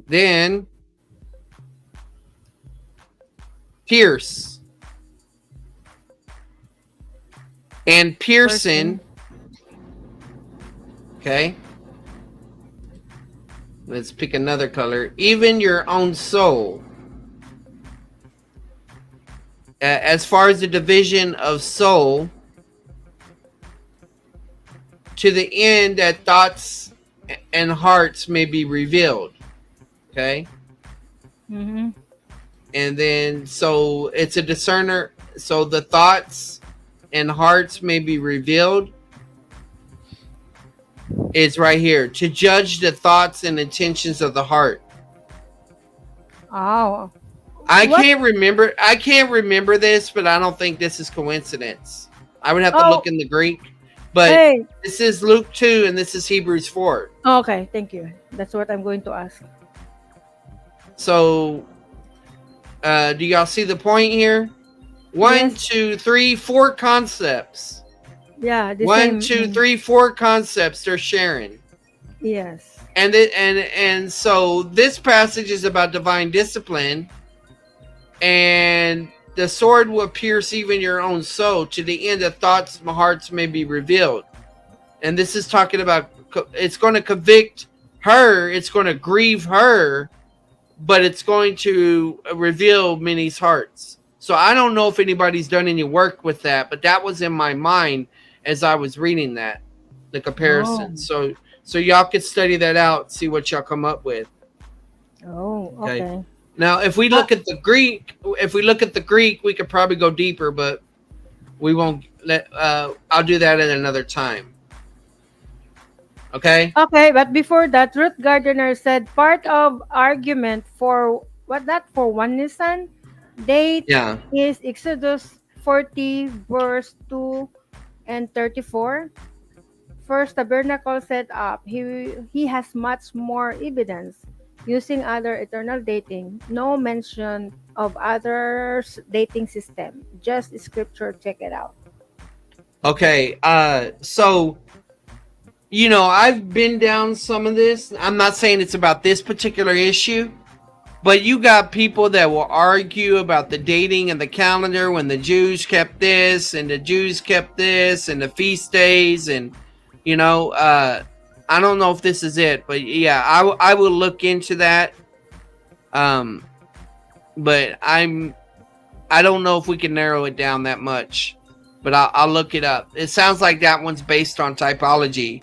Then pierce. And piercing. Okay? Let's pick another color. Even your own soul. As far as the division of soul, to the end that thoughts and hearts may be revealed. Okay? Mm-hmm. And then, so it's a discerner. So the thoughts and hearts may be revealed. It's right here. To judge the thoughts and intentions of the heart. Oh. I can't remember this, but I don't think this is coincidence. I would have to look in the Greek. But this is Luke 2 and this is Hebrews 4. Okay, thank you. That's what I'm going to ask. So, do y'all see the point here? 1, 2, 3, 4 concepts. Yeah. 1, 2, 3, 4 concepts they're sharing. Yes. And so this passage is about divine discipline, and the sword will pierce even your own soul, to the end that thoughts and hearts may be revealed. And this is talking about, it's going to convict her, it's going to grieve her, but it's going to reveal many's hearts. So I don't know if anybody's done any work with that, but that was in my mind as I was reading that, the comparison. So y'all could study that out, see what y'all come up with. Oh, okay. Now, if we look at the Greek, we could probably go deeper, but we won't I'll do that at another time. Okay? Okay, but before that, Ruth Gardner said part of argument for oneness date is Exodus 40 verse 2 and 34. First tabernacle set up, he has much more evidence using other eternal dating. No mention of other dating system. Just scripture, check it out. Okay, so I've been down some of this. I'm not saying it's about this particular issue, but you got people that will argue about the dating and the calendar when the Jews kept this and the Jews kept this and the feast days, and I don't know if this is it, but yeah, I will look into that. But I don't know if we can narrow it down that much, but I'll look it up. It sounds like that one's based on typology,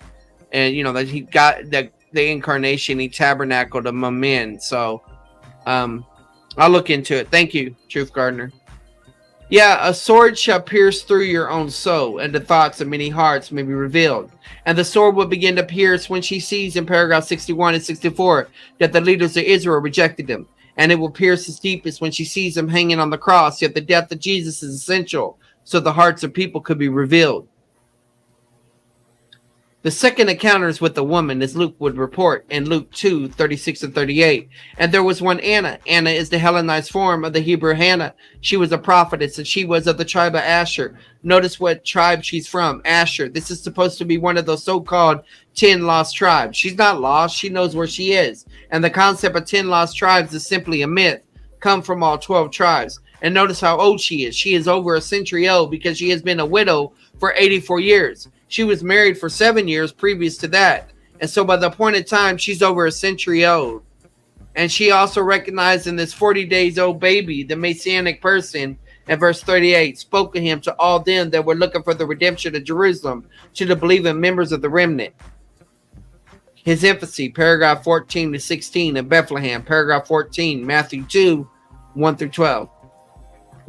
and that he got the incarnation, he tabernacled among men. So I'll look into it. Thank you, Truth Gardener. Yeah, a sword shall pierce through your own soul, and the thoughts of many hearts may be revealed. And the sword will begin to pierce when she sees in paragraph 61 and 64 that the leaders of Israel rejected him. And it will pierce as deepest when she sees him hanging on the cross, yet the death of Jesus is essential, so the hearts of people could be revealed. The second encounter is with the woman, as Luke would report in Luke 2:36 and 38. And there was one Anna. Anna is the Hellenized form of the Hebrew Hannah. She was a prophetess, and she was of the tribe of Asher. Notice what tribe she's from, Asher. This is supposed to be one of those so-called 10 lost tribes. She's not lost. She knows where she is. And the concept of 10 lost tribes is simply a myth, come from all 12 tribes. And notice how old she is. She is over a century old because she has been a widow for 84 years. She was married for 7 years previous to that. And so by the appointed time, she's over a century old. And she also recognized in this 40 days old baby, the Messianic person, in verse 38, spoke to him to all them that were looking for the redemption of Jerusalem, to the believing members of the remnant. His infancy, paragraph 14 to 16 in Bethlehem, paragraph 14, Matthew 2, 1 through 12.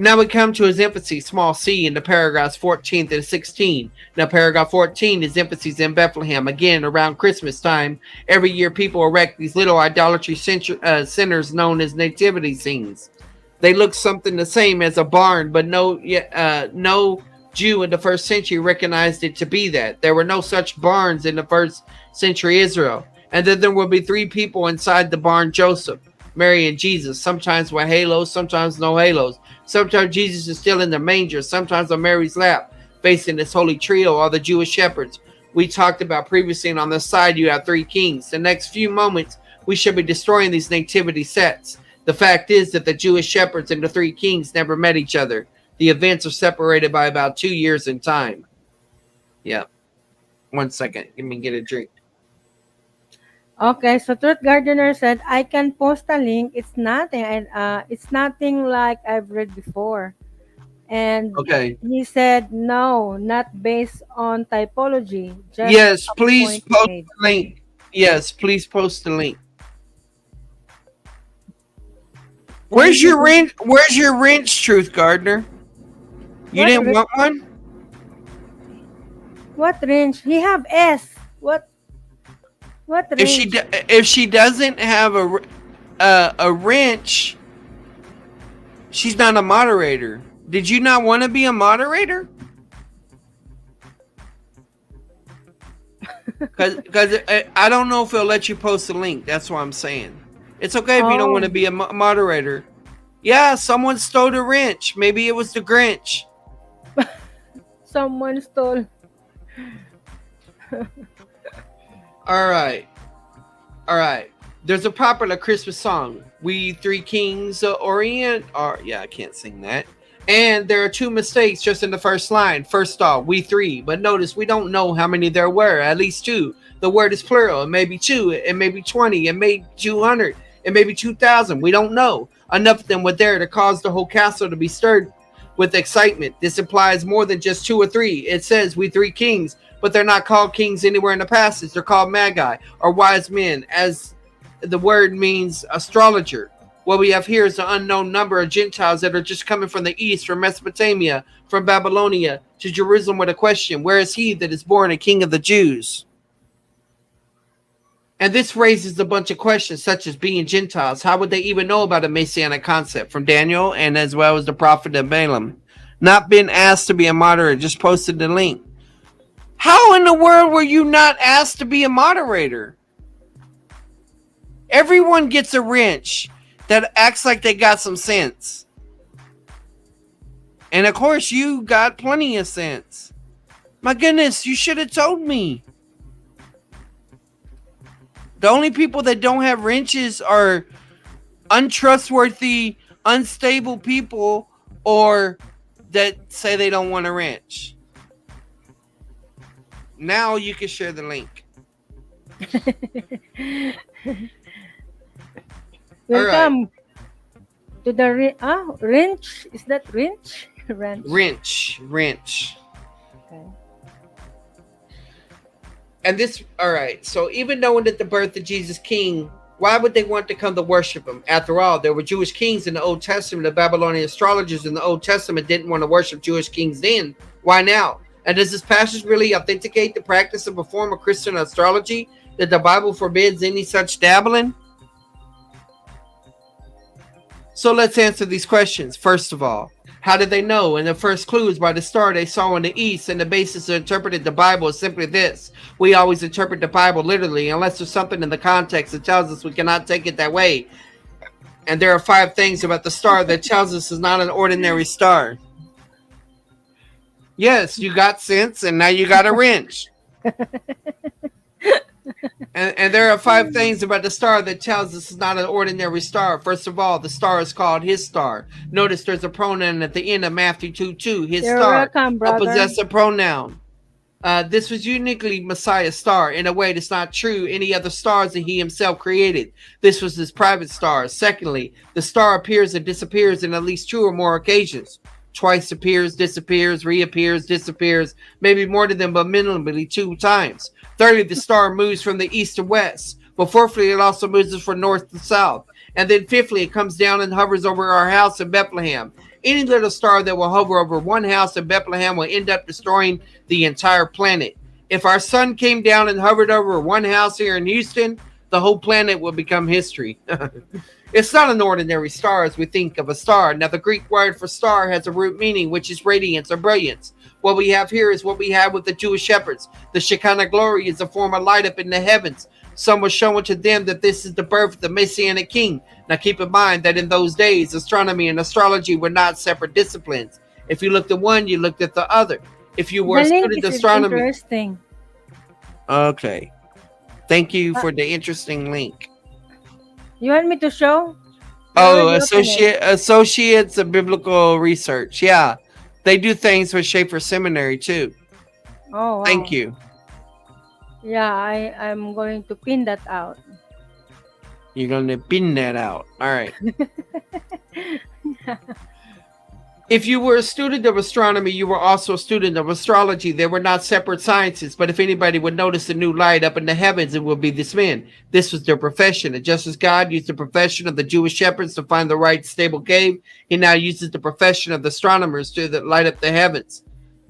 Now we come to his infancy, small c, in the paragraphs 14 to 16. Now paragraph 14, his infancy is in Bethlehem. Again, around Christmas time, every year people erect these little idolatry centers known as nativity scenes. They look something the same as a barn, but no Jew in the first century recognized it to be that. There were no such barns in the first century Israel. And then there will be three people inside the barn: Joseph, Mary, and Jesus, sometimes with halos, sometimes no halos. Sometimes Jesus is still in the manger, sometimes on Mary's lap, facing this holy trio, all the Jewish shepherds we talked about previously. And on the side, you have three kings. The next few moments, we should be destroying these nativity sets. The fact is that the Jewish shepherds and the three kings never met each other. The events are separated by about 2 years in time. Yeah. 1 second. Let me get a drink. Okay, so Truth Gardener said, I can post a link. It's nothing. And it's nothing like I've read before. And Okay. he said, no, not based on typology. Just Yes, a please point post made. the link. Yes, please post the link. Where's your wrench? Where's your wrench, Truth Gardener? You What didn't range? want one? What range? He have S. What range? If she doesn't have a wrench, she's not a moderator. Did you not want to be a moderator? Because I don't know if it'll let you post the link. That's what I'm saying. It's okay if you don't want to be a moderator. Yeah, someone stole the wrench. Maybe it was the Grinch. Someone stole. All right. There's a popular Christmas song, We Three Kings of Orient. I can't sing that. And there are two mistakes just in the first line. First off, we three. But notice we don't know how many there were. At least two. The word is plural. It may be two. It may be 20. It may be 200. It may be 2,000. We don't know. Enough of them were there to cause the whole castle to be stirred with excitement. This implies more than just two or three. It says we three kings, but they're not called kings anywhere in the passage. They're called magi, or wise men, as the word means astrologer. What we have here is an unknown number of Gentiles that are just coming from the east, from Mesopotamia, from Babylonia to Jerusalem with a question: where is he that is born a king of the Jews? And this raises a bunch of questions, such as being Gentiles. How would they even know about a Messianic concept? From Daniel and as well as the prophet of Balaam. Not been asked to be a moderator, just posted the link. How in the world were you not asked to be a moderator? Everyone gets a wrench. that acts like they got some sense. And of course, you got plenty of sense. My goodness, you should have told me. The only people that don't have wrenches are untrustworthy, unstable people, or that say they don't want a wrench. Now you can share the link. Welcome to the wrench. Is that wrench? Wrench. Okay. And this, all right. So even knowing that the birth of Jesus King, why would they want to come to worship him? After all, there were Jewish kings in the Old Testament. The Babylonian astrologers in the Old Testament didn't want to worship Jewish kings then. Why now? And does this passage really authenticate the practice of a form of Christian astrology that the Bible forbids any such dabbling? So let's answer these questions. First of all, how did they know? And the first clue is by the star they saw in the east, and the basis to interpret the Bible is simply this. We always interpret the Bible literally, unless there's something in the context that tells us we cannot take it that way. And there are 5 things about the star that tells us it's not an ordinary star. Yes, you got sense, and now you got a wrench. And there are 5 things about the star that tells us it's not an ordinary star. First of all, the star is called his star. Notice there's a pronoun at the end of Matthew 2:2. His You're star, welcome, brother. a possessive pronoun. This was uniquely Messiah's star. In a way that's not true any other stars that he himself created. This was his private star. Secondly, the star appears and disappears in at least 2 or more occasions. Twice appears, disappears, reappears, disappears, maybe more than them, but minimally 2 times. Thirdly, the star moves from the east to west. But fourthly, it also moves from north to south. And then fifthly, it comes down and hovers over our house in Bethlehem. Any little star that will hover over one house in Bethlehem will end up destroying the entire planet. If our sun came down and hovered over one house here in Houston, the whole planet will become history. It's not an ordinary star as we think of a star. Now, the Greek word for star has a root meaning, which is radiance or brilliance. What we have here is what we have with the Jewish shepherds. The Shekinah glory is a form of light up in the heavens. Some was shown to them that this is the birth of the Messianic king. Now, keep in mind that in those days, astronomy and astrology were not separate disciplines. If you looked at one, you looked at the other. If you were a student of astronomy. Interesting. Okay. Thank you for the interesting link. You want me to show? Oh, Associates of Biblical Research. Yeah. They do things with Schaefer Seminary too. Oh, wow. Thank you. Yeah, I'm going to pin that out. You're going to pin that out. All right. If you were a student of astronomy, you were also a student of astrology. They were not separate sciences, but if anybody would notice a new light up in the heavens, it would be this men. This was their profession. And just as God used the profession of the Jewish shepherds to find the right stable cave, he now uses the profession of the astronomers to light up the heavens.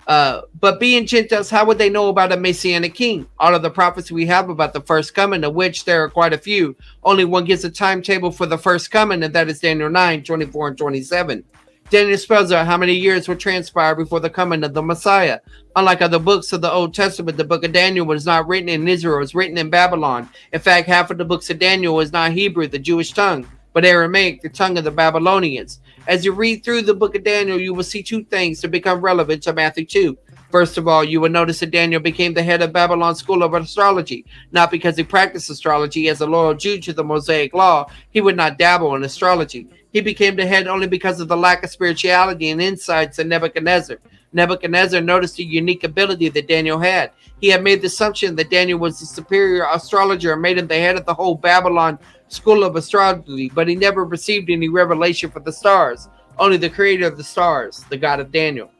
But being Gentiles, how would they know about a Messianic king? All of the prophecy we have about the first coming, of which there are quite a few, only one gives a timetable for the first coming, and that is Daniel 9:24 and 27. Daniel spells out how many years will transpire before the coming of the Messiah. Unlike other books of the Old Testament, the book of Daniel was not written in Israel, it was written in Babylon. In fact, half of the books of Daniel is not Hebrew, the Jewish tongue, but Aramaic, the tongue of the Babylonians. As you read through the book of Daniel, you will see 2 things to become relevant to Matthew 2. First of all, you will notice that Daniel became the head of Babylon's school of astrology, not because he practiced astrology as a loyal Jew to the Mosaic law. He would not dabble in astrology. He became the head only because of the lack of spirituality and insights in Nebuchadnezzar. Nebuchadnezzar noticed the unique ability that Daniel had. He had made the assumption that Daniel was the superior astrologer and made him the head of the whole Babylon school of astrology, but he never received any revelation for the stars, only the creator of the stars, the God of Daniel.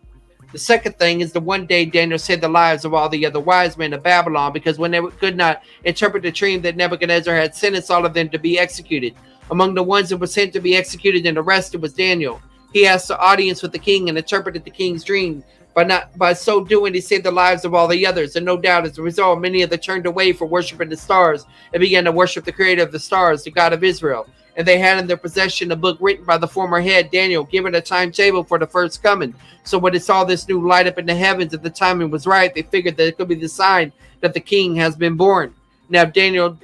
The second thing is the one day Daniel saved the lives of all the other wise men of Babylon, because when they could not interpret the dream that Nebuchadnezzar had sentenced all of them to be executed. Among the ones that were sent to be executed and arrested was Daniel. He asked the audience with the king and interpreted the king's dream. By so doing, he saved the lives of all the others. And no doubt, as a result, many of them turned away from worshiping the stars and began to worship the creator of the stars, the God of Israel. And they had in their possession a book written by the former head, Daniel, given a timetable for the first coming. So when they saw this new light up in the heavens, if the timing was right, they figured that it could be the sign that the king has been born. Now, Daniel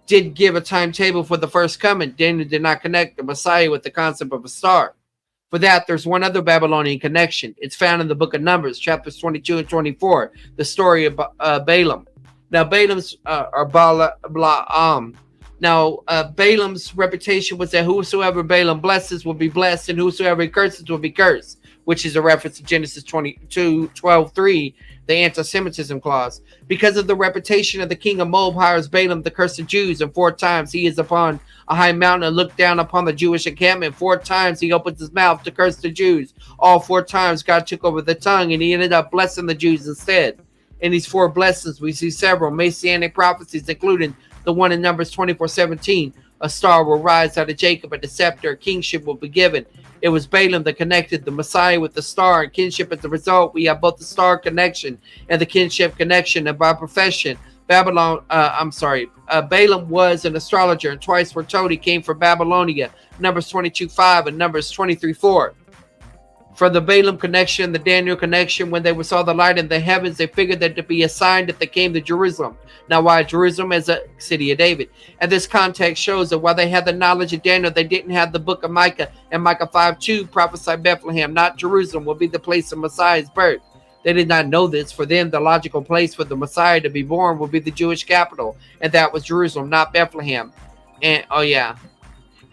did give a timetable for the first coming. Daniel did not connect the Messiah with the concept of a star. For that, there's one other Babylonian connection. It's found in the book of Numbers, chapters 22 and 24, the story of Balaam. Now, Balaam's or Balaam. Now, Balaam's reputation was that whosoever Balaam blesses will be blessed, and whosoever he curses will be cursed, which is a reference to Genesis 22:12:3, the anti-Semitism clause. Because of the reputation of the king of Moab hires Balaam to curse the Jews, and 4 times he is upon a high mountain and looked down upon the Jewish encampment. 4 times he opens his mouth to curse the Jews. All 4 times God took over the tongue, and he ended up blessing the Jews instead. In these 4 blessings, we see several messianic prophecies, including the one in Numbers 24:17. A star will rise out of Jacob, and the scepter of kingship will be given. It was Balaam that connected the Messiah with the star and kinship. As a result, we have both the star connection and the kinship connection. And by profession, Balaam was an astrologer, and twice we're told he came from Babylonia, Numbers 22:5 and Numbers 23:4. For the Balaam connection, the Daniel connection, when they saw the light in the heavens, they figured that to be a sign that they came to Jerusalem. Now, why Jerusalem? As a city of David. And this context shows that while they had the knowledge of Daniel, they didn't have the book of Micah. And Micah 5:2 prophesied Bethlehem, not Jerusalem, will be the place of Messiah's birth. They did not know this. For them, the logical place for the Messiah to be born would be the Jewish capital, and that was Jerusalem, not Bethlehem. And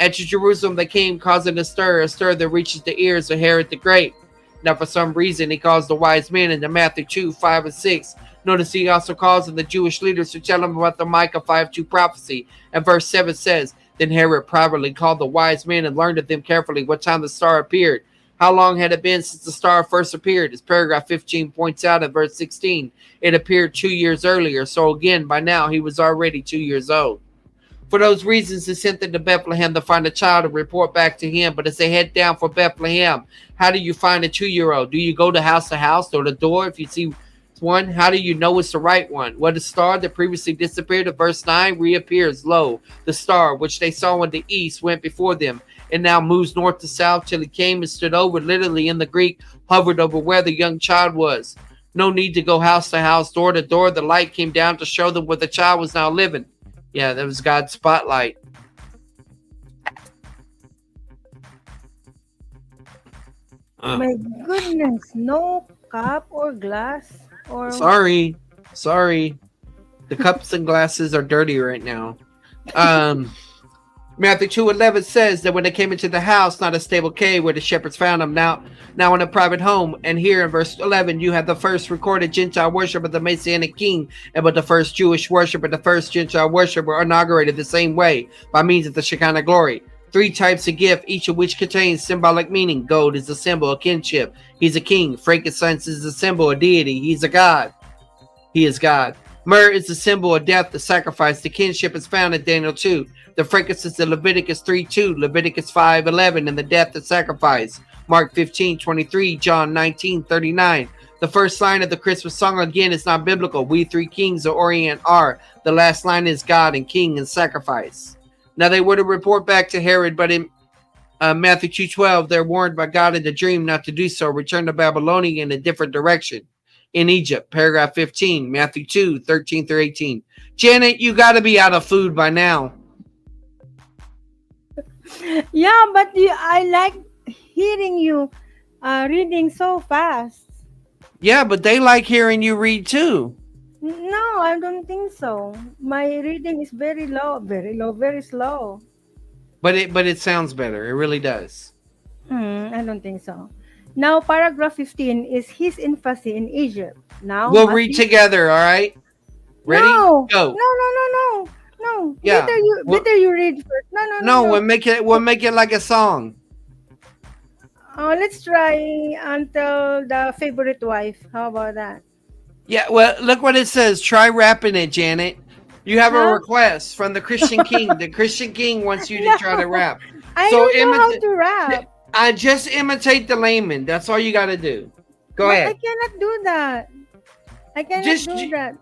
and to Jerusalem they came, causing a stir that reaches the ears of Herod the Great. Now, for some reason, he calls the wise men in Matthew 2:5 and 6. Notice he also calls in the Jewish leaders to tell them about the Micah 5:2 prophecy. And verse 7 says, Then Herod privately called the wise men and learned of them carefully what time the star appeared. How long had it been since the star first appeared? As paragraph 15 points out in verse 16, it appeared 2 years earlier. So again, by now, he was already 2 years old. For those reasons, they sent them to Bethlehem to find a child and report back to him. But as they head down for Bethlehem, how do you find a 2-year-old? Do you go to house, or the door if you see one? How do you know it's the right one? Well, the star that previously disappeared at verse 9 reappears. Lo, the star which they saw in the east went before them, and now moves north to south till he came and stood over, literally in the Greek, hovered over where the young child was. No need to go house to house, door to door. The light came down to show them where the child was now living. Yeah, that was God's spotlight. My goodness, no cup or glass or Sorry. The cups and glasses are dirty right now. Matthew 2:11 says that when they came into the house, not a stable cave where the shepherds found them, now in a private home. And here in verse 11, you have the first recorded Gentile worship of the Messianic king, and but the first Jewish worship and the first Gentile worship were inaugurated the same way, by means of the Shekinah glory. 3 types of gift, each of which contains symbolic meaning. Gold is a symbol of kinship. He's a king. Frankincense is a symbol of deity. He's a god. He is God. Myrrh is the symbol of death, the sacrifice. The kinship is found in Daniel 2. The frankincense in Leviticus 3:2, Leviticus 5:11, and the death and sacrifice. Mark 15:23, John 19:39. The first line of the Christmas song again is not biblical. We 3 kings of Orient are. The last line is God and King and sacrifice. Now they were to report back to Herod, but in Matthew 2:12, they're warned by God in the dream not to do so. Return to Babylonia in a different direction. In Egypt, paragraph 15, Matthew 2:13-18. Janet, you got to be out of food by now. Yeah, but I like hearing you reading so fast. Yeah, but they like hearing you read too. No, I don't think so. My reading is very low, very slow. But it sounds better. It really does. I don't think so. Now, paragraph 15 is his infancy in Egypt. Now we'll read together, all right? Ready? No, Go. No. Yeah. Better you read first. No. We'll make it like a song. Let's try until the favorite wife. How about that? Yeah, well, look what it says. Try rapping it, Janet. You have a request from the Christian King. The Christian King wants you to try to rap. I don't know how to rap. I just imitate the layman. That's all you got to do. Go ahead. I cannot do that. I cannot do that.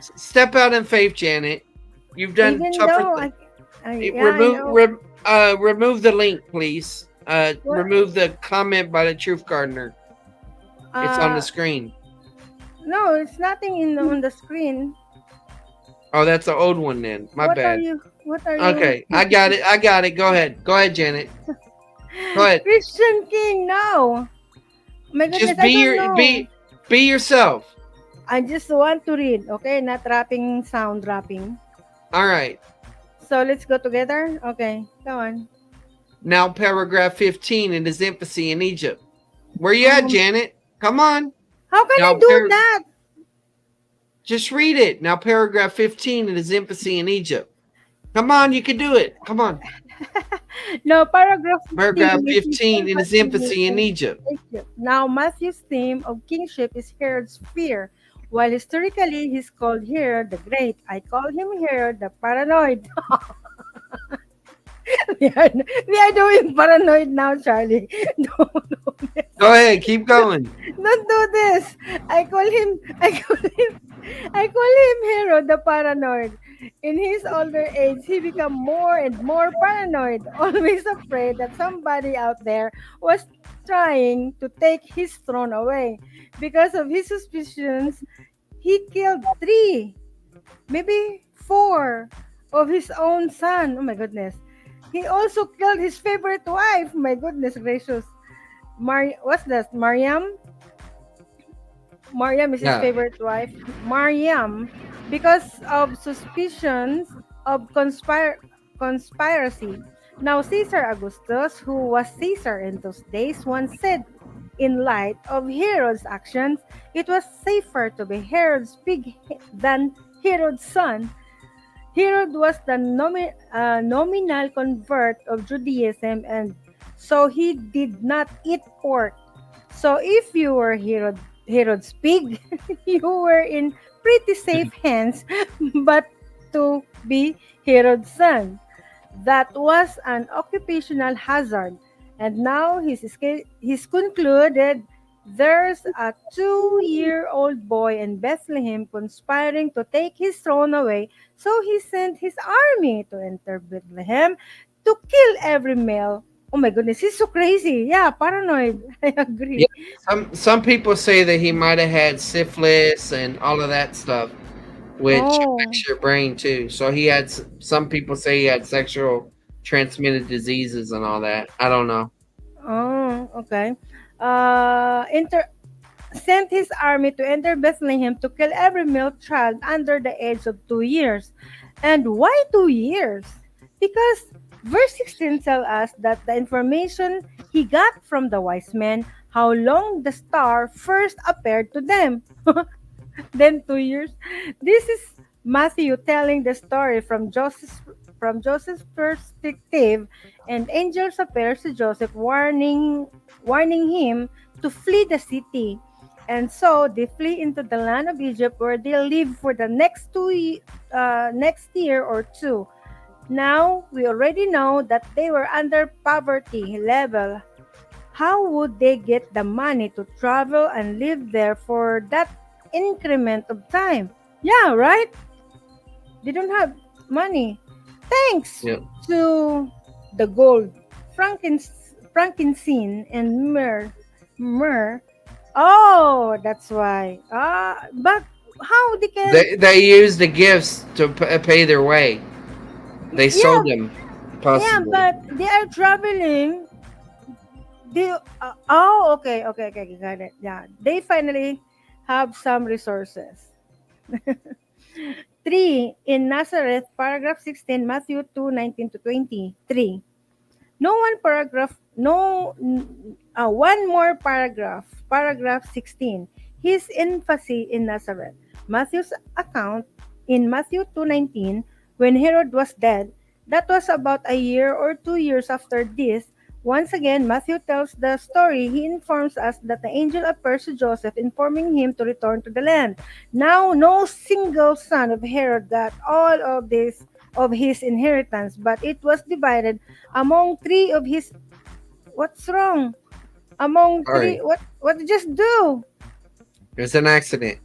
Step out in faith, Janet. You've done tougher things. Remove the link, please. Remove the comment by the Truth Gardener. It's on the screen. No, it's nothing on the screen. Oh, that's the old one then. My bad. What are you? Okay, I got it. I got it. Go ahead. Go ahead, Janet. Go ahead. Christian King, no. My goodness, Just I don't know. be yourself. I just want to read, okay? Not rapping, sound rapping. All right. So let's go together. Okay, go on. Now paragraph 15 in his infancy in Egypt. Where you at, Um, Janet? Come on. how can I Now do that? just read it. Now paragraph 15 in his infancy in Egypt. Come on, you can do it. Come on. No, paragraph Paragraph 15 is his 15 in his infancy infancy in in Egypt. Egypt. Now, Matthew's theme of kingship is Herod's fear. While historically he's called Herod the Great, I call him Herod the Paranoid. We are doing paranoid now, Charlie. Don't do this. Go ahead, keep going. Don't do this. I call him. I call him Herod the Paranoid. In his older age, he became more and more paranoid, always afraid that somebody out there was trying to take his throne away. Because of his suspicions, he killed three, maybe four, of his own son. Oh my goodness. He also killed his favorite wife. My goodness gracious. What's that? Mariam is his Yeah. favorite wife. Mariam, because of suspicions of conspiracy. Now, Caesar Augustus, who was Caesar in those days, once said, in light of Herod's actions, it was safer to be Herod's pig than Herod's son. Herod was the nominal convert of Judaism, and so he did not eat pork. So if you were Herod's pig, you were in pretty safe hands. But to be Herod's son, that was an occupational hazard. And now he's concluded there's a 2-year-old boy in Bethlehem conspiring to take his throne away, so he sent his army to enter Bethlehem to kill every male. Oh my goodness, he's so crazy. Yeah, paranoid. I Yeah. agree. Some people say that he might have had syphilis and all of that stuff, which Oh, affects your brain too. So he had some people say he had sexual transmitted diseases and all that. I don't know. okay. Inter sent his army to enter Bethlehem to kill every male child under the age of 2 years. And why 2 years? Because verse 16 tells us that the information he got from the wise men, how long the star first appeared to them. Then 2 years. This is Matthew telling the story from Joseph's perspective, and angels appear to Joseph, warning him to flee the city. And so they flee into the land of Egypt, where they live for the next year or two. Now we already know that they were under poverty level. How would they get the money to travel and live there for that increment of time? Yeah, right? They don't have money. Thanks Yeah. to the gold, frankincense, and myrrh. Myrrh. Oh, that's why. But how they can? They used the gifts to pay their way. They Yeah, sold them, yeah. possibly. But they are traveling. Oh, okay, okay, okay, okay, got it. Yeah, they finally have some resources. 3. In Nazareth, paragraph 16, Matthew 2:19 to 23. No one paragraph, no, one more paragraph, paragraph 16. His infancy in Nazareth. Matthew's account in Matthew 2:19, when Herod was dead, that was about a year or 2 years after this. Once again, Matthew tells the story. He informs us that the angel appears to Joseph, informing him to return to the land. Now, no single son of Herod got all of his inheritance, but it was divided among three of his. What's wrong? Among three. Sorry, What did you just do? it's an accident.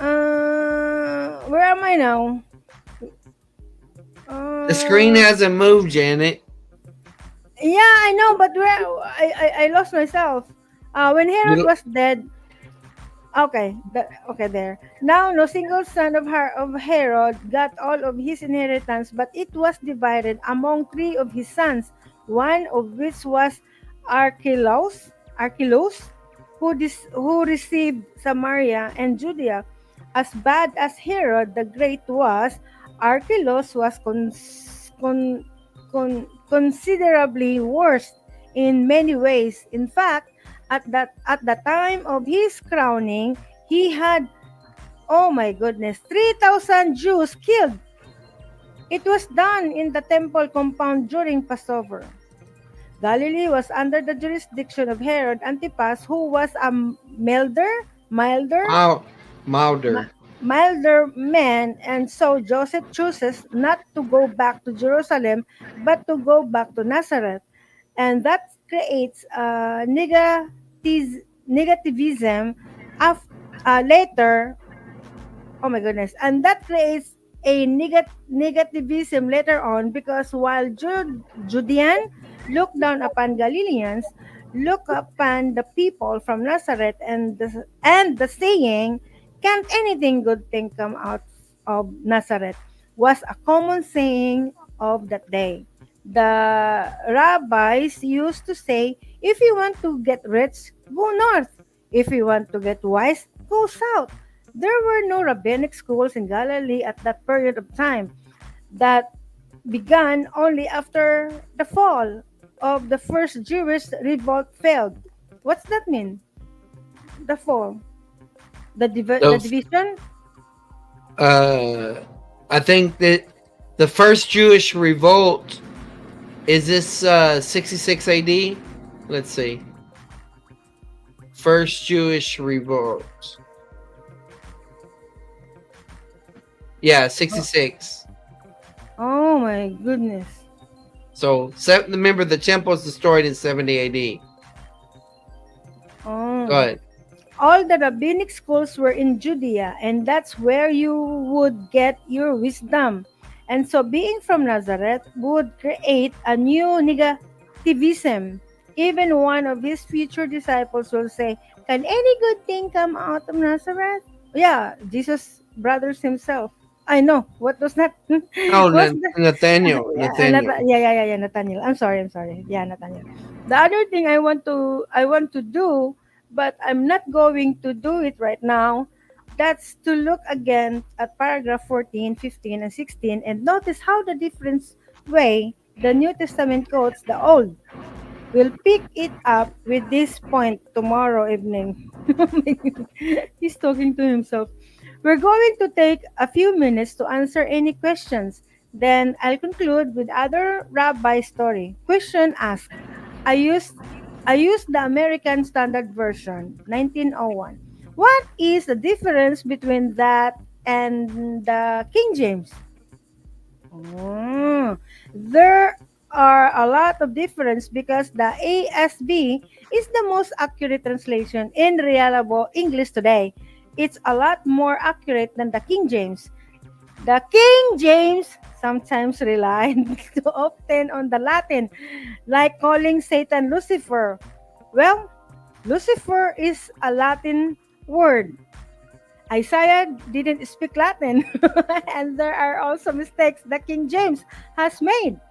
Where am I now? The screen Uh, hasn't moved, Janet. yeah, I know, but where I lost myself. When Herod You was dead, Okay, there. Now, no single son of Herod got all of his inheritance, but it was divided among three of his sons, one of which was Archelaus, who received Samaria and Judea. As bad as Herod the Great was, Archelaus was considerably worse in many ways. In fact, at the time of his crowning, he had, oh my goodness, 3,000 Jews killed. It was done in the temple compound during Passover. Galilee was under the jurisdiction of Herod Antipas, who was a milder, Mil- mi- Milder. milder man, and so Joseph chooses not to go back to Jerusalem, but to go back to Nazareth. And that creates negativism of, later. Oh my goodness. And that creates a negativism later on, because while Judean look down upon Galileans, look upon the people from Nazareth, and the saying, can't anything good thing come out of Nazareth, was a common saying of that day. The rabbis used to say, if you want to get rich, go north. If you want to get wise, go south. There were no rabbinic schools in Galilee at that period of time. That began only after the fall of the first Jewish revolt failed. What's that mean? The fall, the The division. uh, I think that the first Jewish revolt is this 66 AD. Let's see. First Jewish revolt. Yeah, Oh, 66. oh my goodness. So, remember the temple was destroyed in 70 AD. Go Oh. ahead. All the rabbinic schools were in Judea, and that's where you would get your wisdom. And so, being from Nazareth would create a new negativism. Even one of his future disciples will say, can any good thing come out of Nazareth? Yeah, Jesus brothers himself. I know. What was that? Oh, What's the Nathaniel. Nathaniel. yeah, Nathaniel. I'm sorry. Yeah, Nathaniel. The other thing I want to do, but I'm not going to do it right now. That's to look again at paragraph 14, 15, and 16, and notice how the different way the New Testament quotes the Old. We'll pick it up with this point tomorrow evening. Oh my God. He's talking to himself. We're going to take a few minutes to answer any questions. Then I'll conclude with other rabbi story. Question asked. I used I used the American Standard Version, 1901. What is the difference between that and the King James? Mm, there are a lot of difference because the ASB is the most accurate translation in reliable English today. It's a lot more accurate than the King James. The King James sometimes relied too often on the Latin, like calling Satan Lucifer. Well, Lucifer is a Latin word. Isaiah didn't speak Latin, and there are also mistakes that King James has made.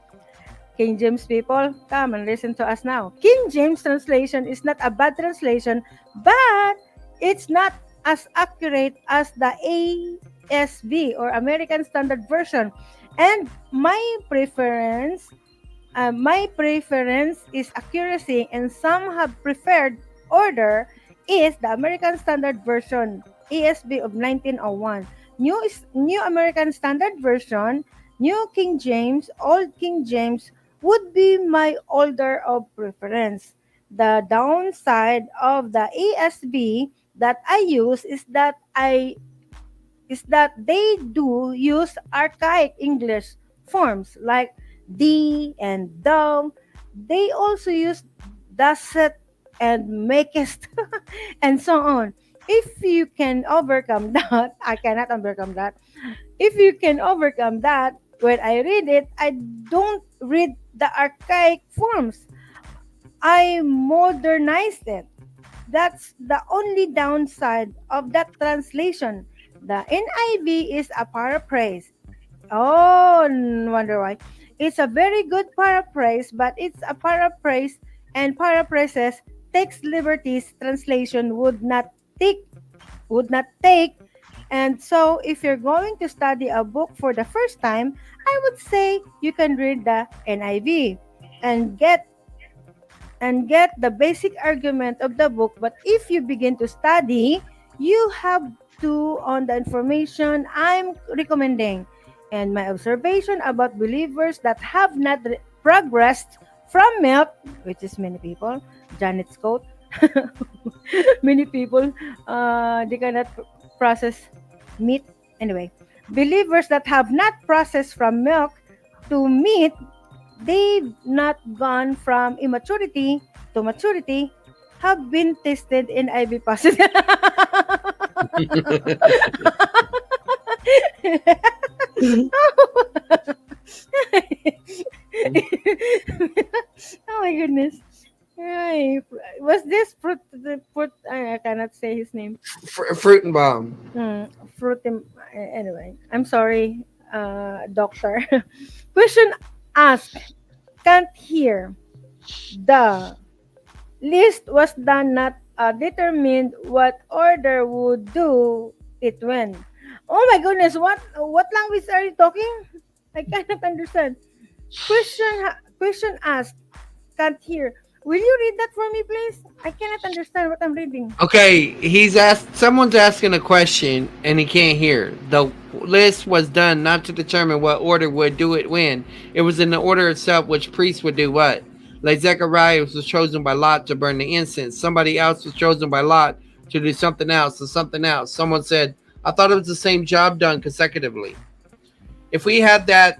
King James people, come and listen to us now. King James translation is not a bad translation, but it's not as accurate as the ASV or American Standard Version. And my preference is accuracy, and some have preferred order is the American Standard Version, ASB of 1901. New American Standard Version, New King James, Old King James would be my order of preference. The downside of the ASB that I use is that they do use archaic English forms like D and thou. They also use doesn't and makest and so on. If you can overcome that, I cannot overcome that. If you can overcome that, when I read it, I don't read the archaic forms. I modernized it. That's the only downside of that translation. The NIV is a paraphrase. Oh, wonder why. It's a very good paraphrase, but it's a paraphrase, and paraphrases takes liberties translation take would not take. And so if you're going to study a book for the first time, I would say you can read the NIV and get the basic argument of the book. But if you begin to study, you have to on the information I'm recommending and my observation about believers that have not progressed from milk, which is many people, Janet's quote. Many people, they cannot process meat. Anyway, believers that have not processed from milk to meat, they've not gone from immaturity to maturity, have been tested in IV positive. Oh my goodness. Ay, was this fruit? I cannot say his name. Fruit and bomb. Hmm, fruit. Anyway, I'm sorry, doctor. Question asked. Can't hear. The list was done not determined what order would do it when. Oh my goodness, what language are you talking? I cannot understand. Question asked. Can't hear. Will you read that for me, please? I cannot understand what I'm reading. Okay, he's asked. Someone's asking a question and he can't hear. The list was done not to determine what order would do it when. It was in the order itself which priest would do what. Like Zechariah was chosen by Lot to burn the incense. Somebody else was chosen by Lot to do something else and something else. Someone said, "I thought it was the same job done consecutively." If we had that,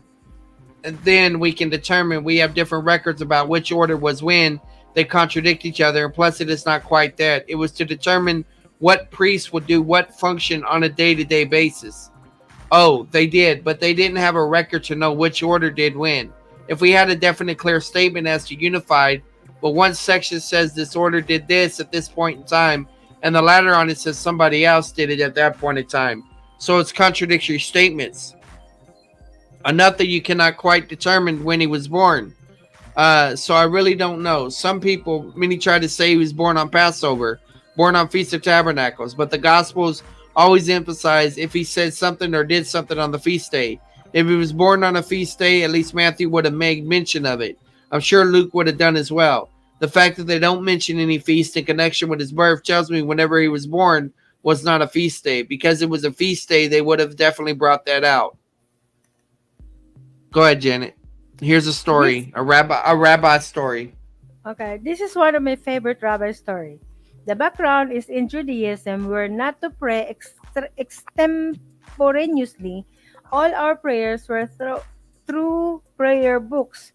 and then we can determine we have different records about which order was when. They contradict each other, and plus it is not quite that. It was to determine what priest would do what function on a day-to-day basis. Oh, they did, but they didn't have a record to know which order did when. If we had a definite clear statement as to unified, but one section says this order did this at this point in time, and the latter on it says somebody else did it at that point in time. So it's contradictory statements. Enough that you cannot quite determine when he was born. So I really don't know. Some people, many try to say he was born on Passover, born on Feast of Tabernacles, but the Gospels always emphasize if he said something or did something on the feast day. If he was born on a feast day, at least Matthew would have made mention of it. I'm sure Luke would have done as well. The fact that they don't mention any feast in connection with his birth tells me whenever he was born was not a feast day. Because it was a feast day, they would have definitely brought that out. Go ahead, Janet. Here's a This story, a rabbi story. Okay, this is one of my favorite rabbi story. The background is in Judaism, we're not to pray extemporaneously. All our prayers were through prayer books.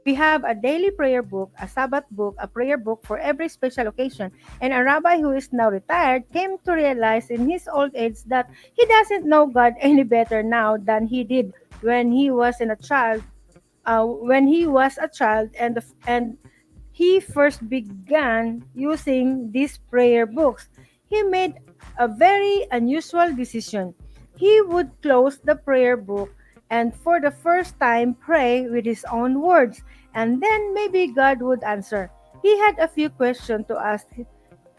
We have a daily prayer book, a Sabbath book, a prayer book for every special occasion. And a rabbi who is now retired came to realize in his old age that he doesn't know God any better now than he did when he was in a child when he was a child, and he first began using these prayer books. He made a very unusual decision. He would close the prayer book and for the first time pray with his own words, and then maybe God would answer. He had a few questions to ask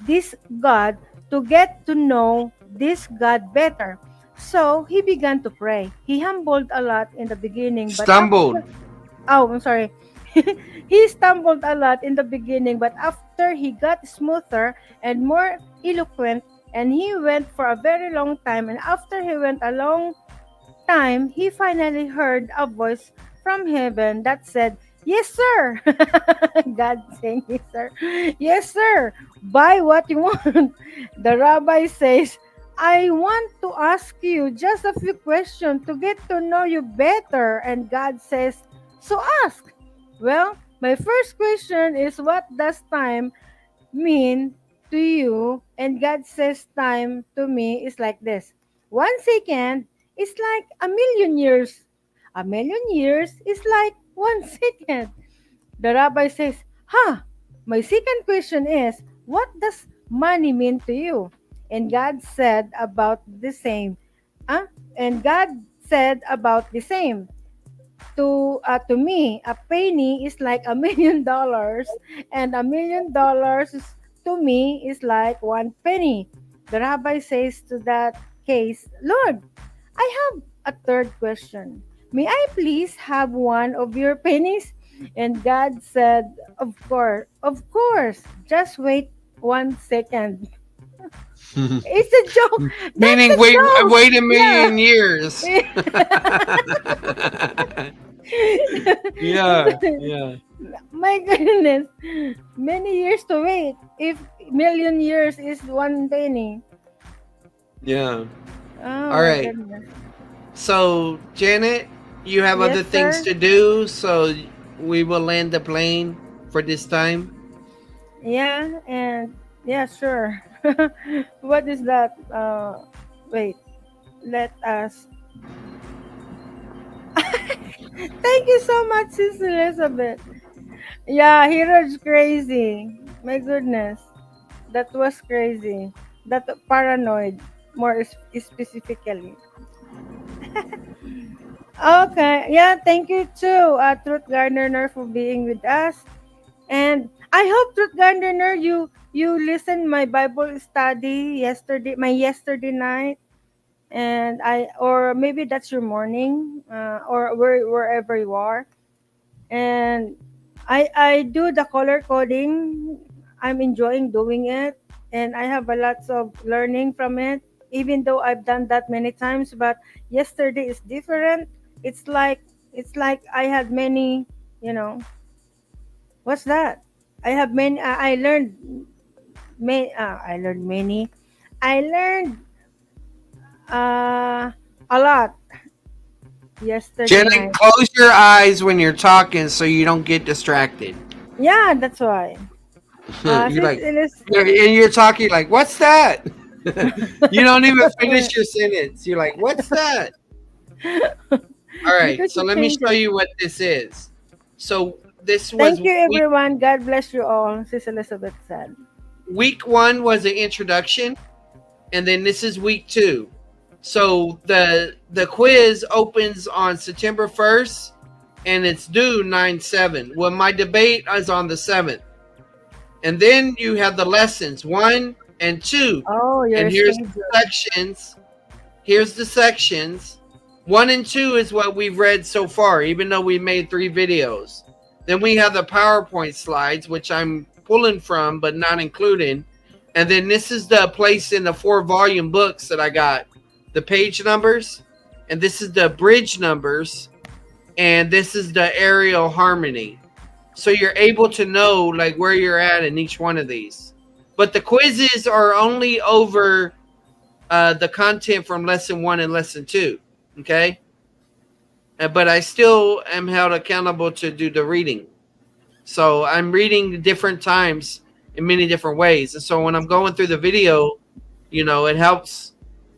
this God to get to know this God better. So he began to pray. He humbled a lot in the beginning, but Stumbled. I'm sorry. He stumbled a lot in the beginning, but after he got smoother and more eloquent, and he went for a very long time, and after he went a long time, he finally heard a voice from heaven that said, "Yes, sir." God saying, "Yes, sir." "Yes, sir. Buy what you want." The rabbi says, "I want to ask you just a few questions to get to know you better." And God says, "So ask." Well, my first question is, what does time mean to you? And God says time to me is like this. 1 second is like a million years. A million years is like 1 second. The rabbi says, "Huh? My second question is, what does money mean to you? And God said about the same. Huh? And God said about the same. To me, a penny is like $1 million, and $1 million to me is like one penny. The rabbi says to that case, Lord, I have a third question. May I please have one of your pennies? And God said, of course. Just wait 1 second. It's a joke. That's Meaning, a joke. wait a million years. Yeah, yeah, My goodness. Many years to wait. If million years is one penny. yeah. Oh All my right. goodness. So, Janet, you have Yes, other things sir. to do, so we will land the plane for this time. Yeah, and yeah, sure. What is that? Wait. Let us. Thank you so much, Sis Elizabeth. Yeah, Hero's crazy. My goodness. That was crazy. That paranoid, more specifically. Okay. Yeah, thank you too, Truth Gardener, for being with us. And I hope, Truth Gardener, you listened my Bible study yesterday, my yesterday night, and I or maybe that's your morning, or wherever you are. And I do the color coding. I'm enjoying doing it, and I have a lots of learning from it. Even though I've done that many times, but yesterday is different. It's like it's like I had many, you know, what's that? I have many. I learned I learned many. I learned uh, a lot yesterday Janet, night. close your eyes when you're talking so you don't get distracted. Yeah, that's why. You're Since like, it is and you're talking like, what's that? You don't even finish your sentence. You're like, what's that? All right. because So you let me change show it. you what this is. So this was Thank you, everyone. God bless you all. Sis Elizabeth said. week one was an introduction, and then this is week two. So the quiz opens on September 1st, and it's due 9/7. Well, my debate is on the 7th, and then you have the lessons 1 and 2, Oh, and your here's schedule. the sections. Here's the sections. 1 and 2 is what we've read so far, even though we made 3 videos. Then we have the PowerPoint slides, which I'm pulling from but not including. And then this is the place in the 4 volume books that I got the page numbers, and this is the bridge numbers, and this is the aerial harmony. So you're able to know like where you're at in each one of these. But the quizzes are only over the content from lesson 1 and lesson 2. Okay. But I still am held accountable to do the reading. So I'm reading different times in many different ways. And so when I'm going through the video, it helps.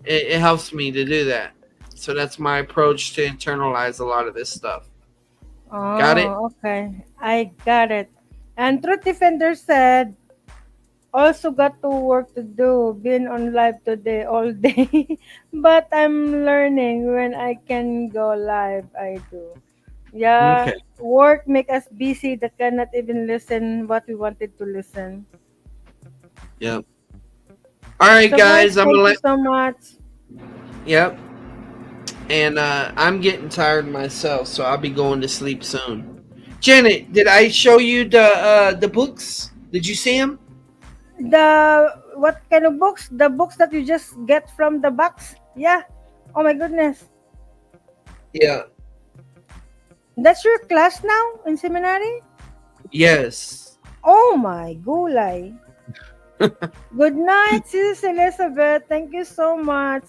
It helps me to do that. So that's my approach to internalize a lot of this stuff. Got it? Oh, okay. I got it. And Truth Defender said, also got to work to do. Been on live today all day. But I'm learning when I can go live. I do. Okay. Yeah, work make us busy that cannot even listen what we wanted to listen. Yep. All right, So guys, guys. I'm gonna thank you let. so much. Yep. And I'm getting tired myself, so I'll be going to sleep soon. Janet, did I show you the books? Did you see them? The what kind of books? The books that you just get from the box? Yeah. Oh my goodness. Yeah. That's your class now in seminary? Yes. Oh my gulay. Good night, Sis Elizabeth. Thank you so much.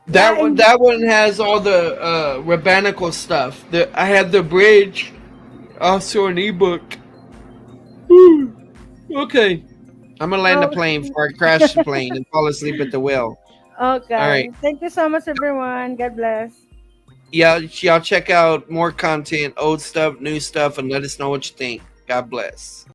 That Yeah, one, and that one has all the rabbinical stuff. I have the bridge, also an ebook. Okay, I'm gonna land the oh, plane before I crash the plane and fall asleep at the wheel. All right, okay. Thank you so much, everyone. God bless. y'all check out more content, old stuff, new stuff, and let us know what you think. God bless.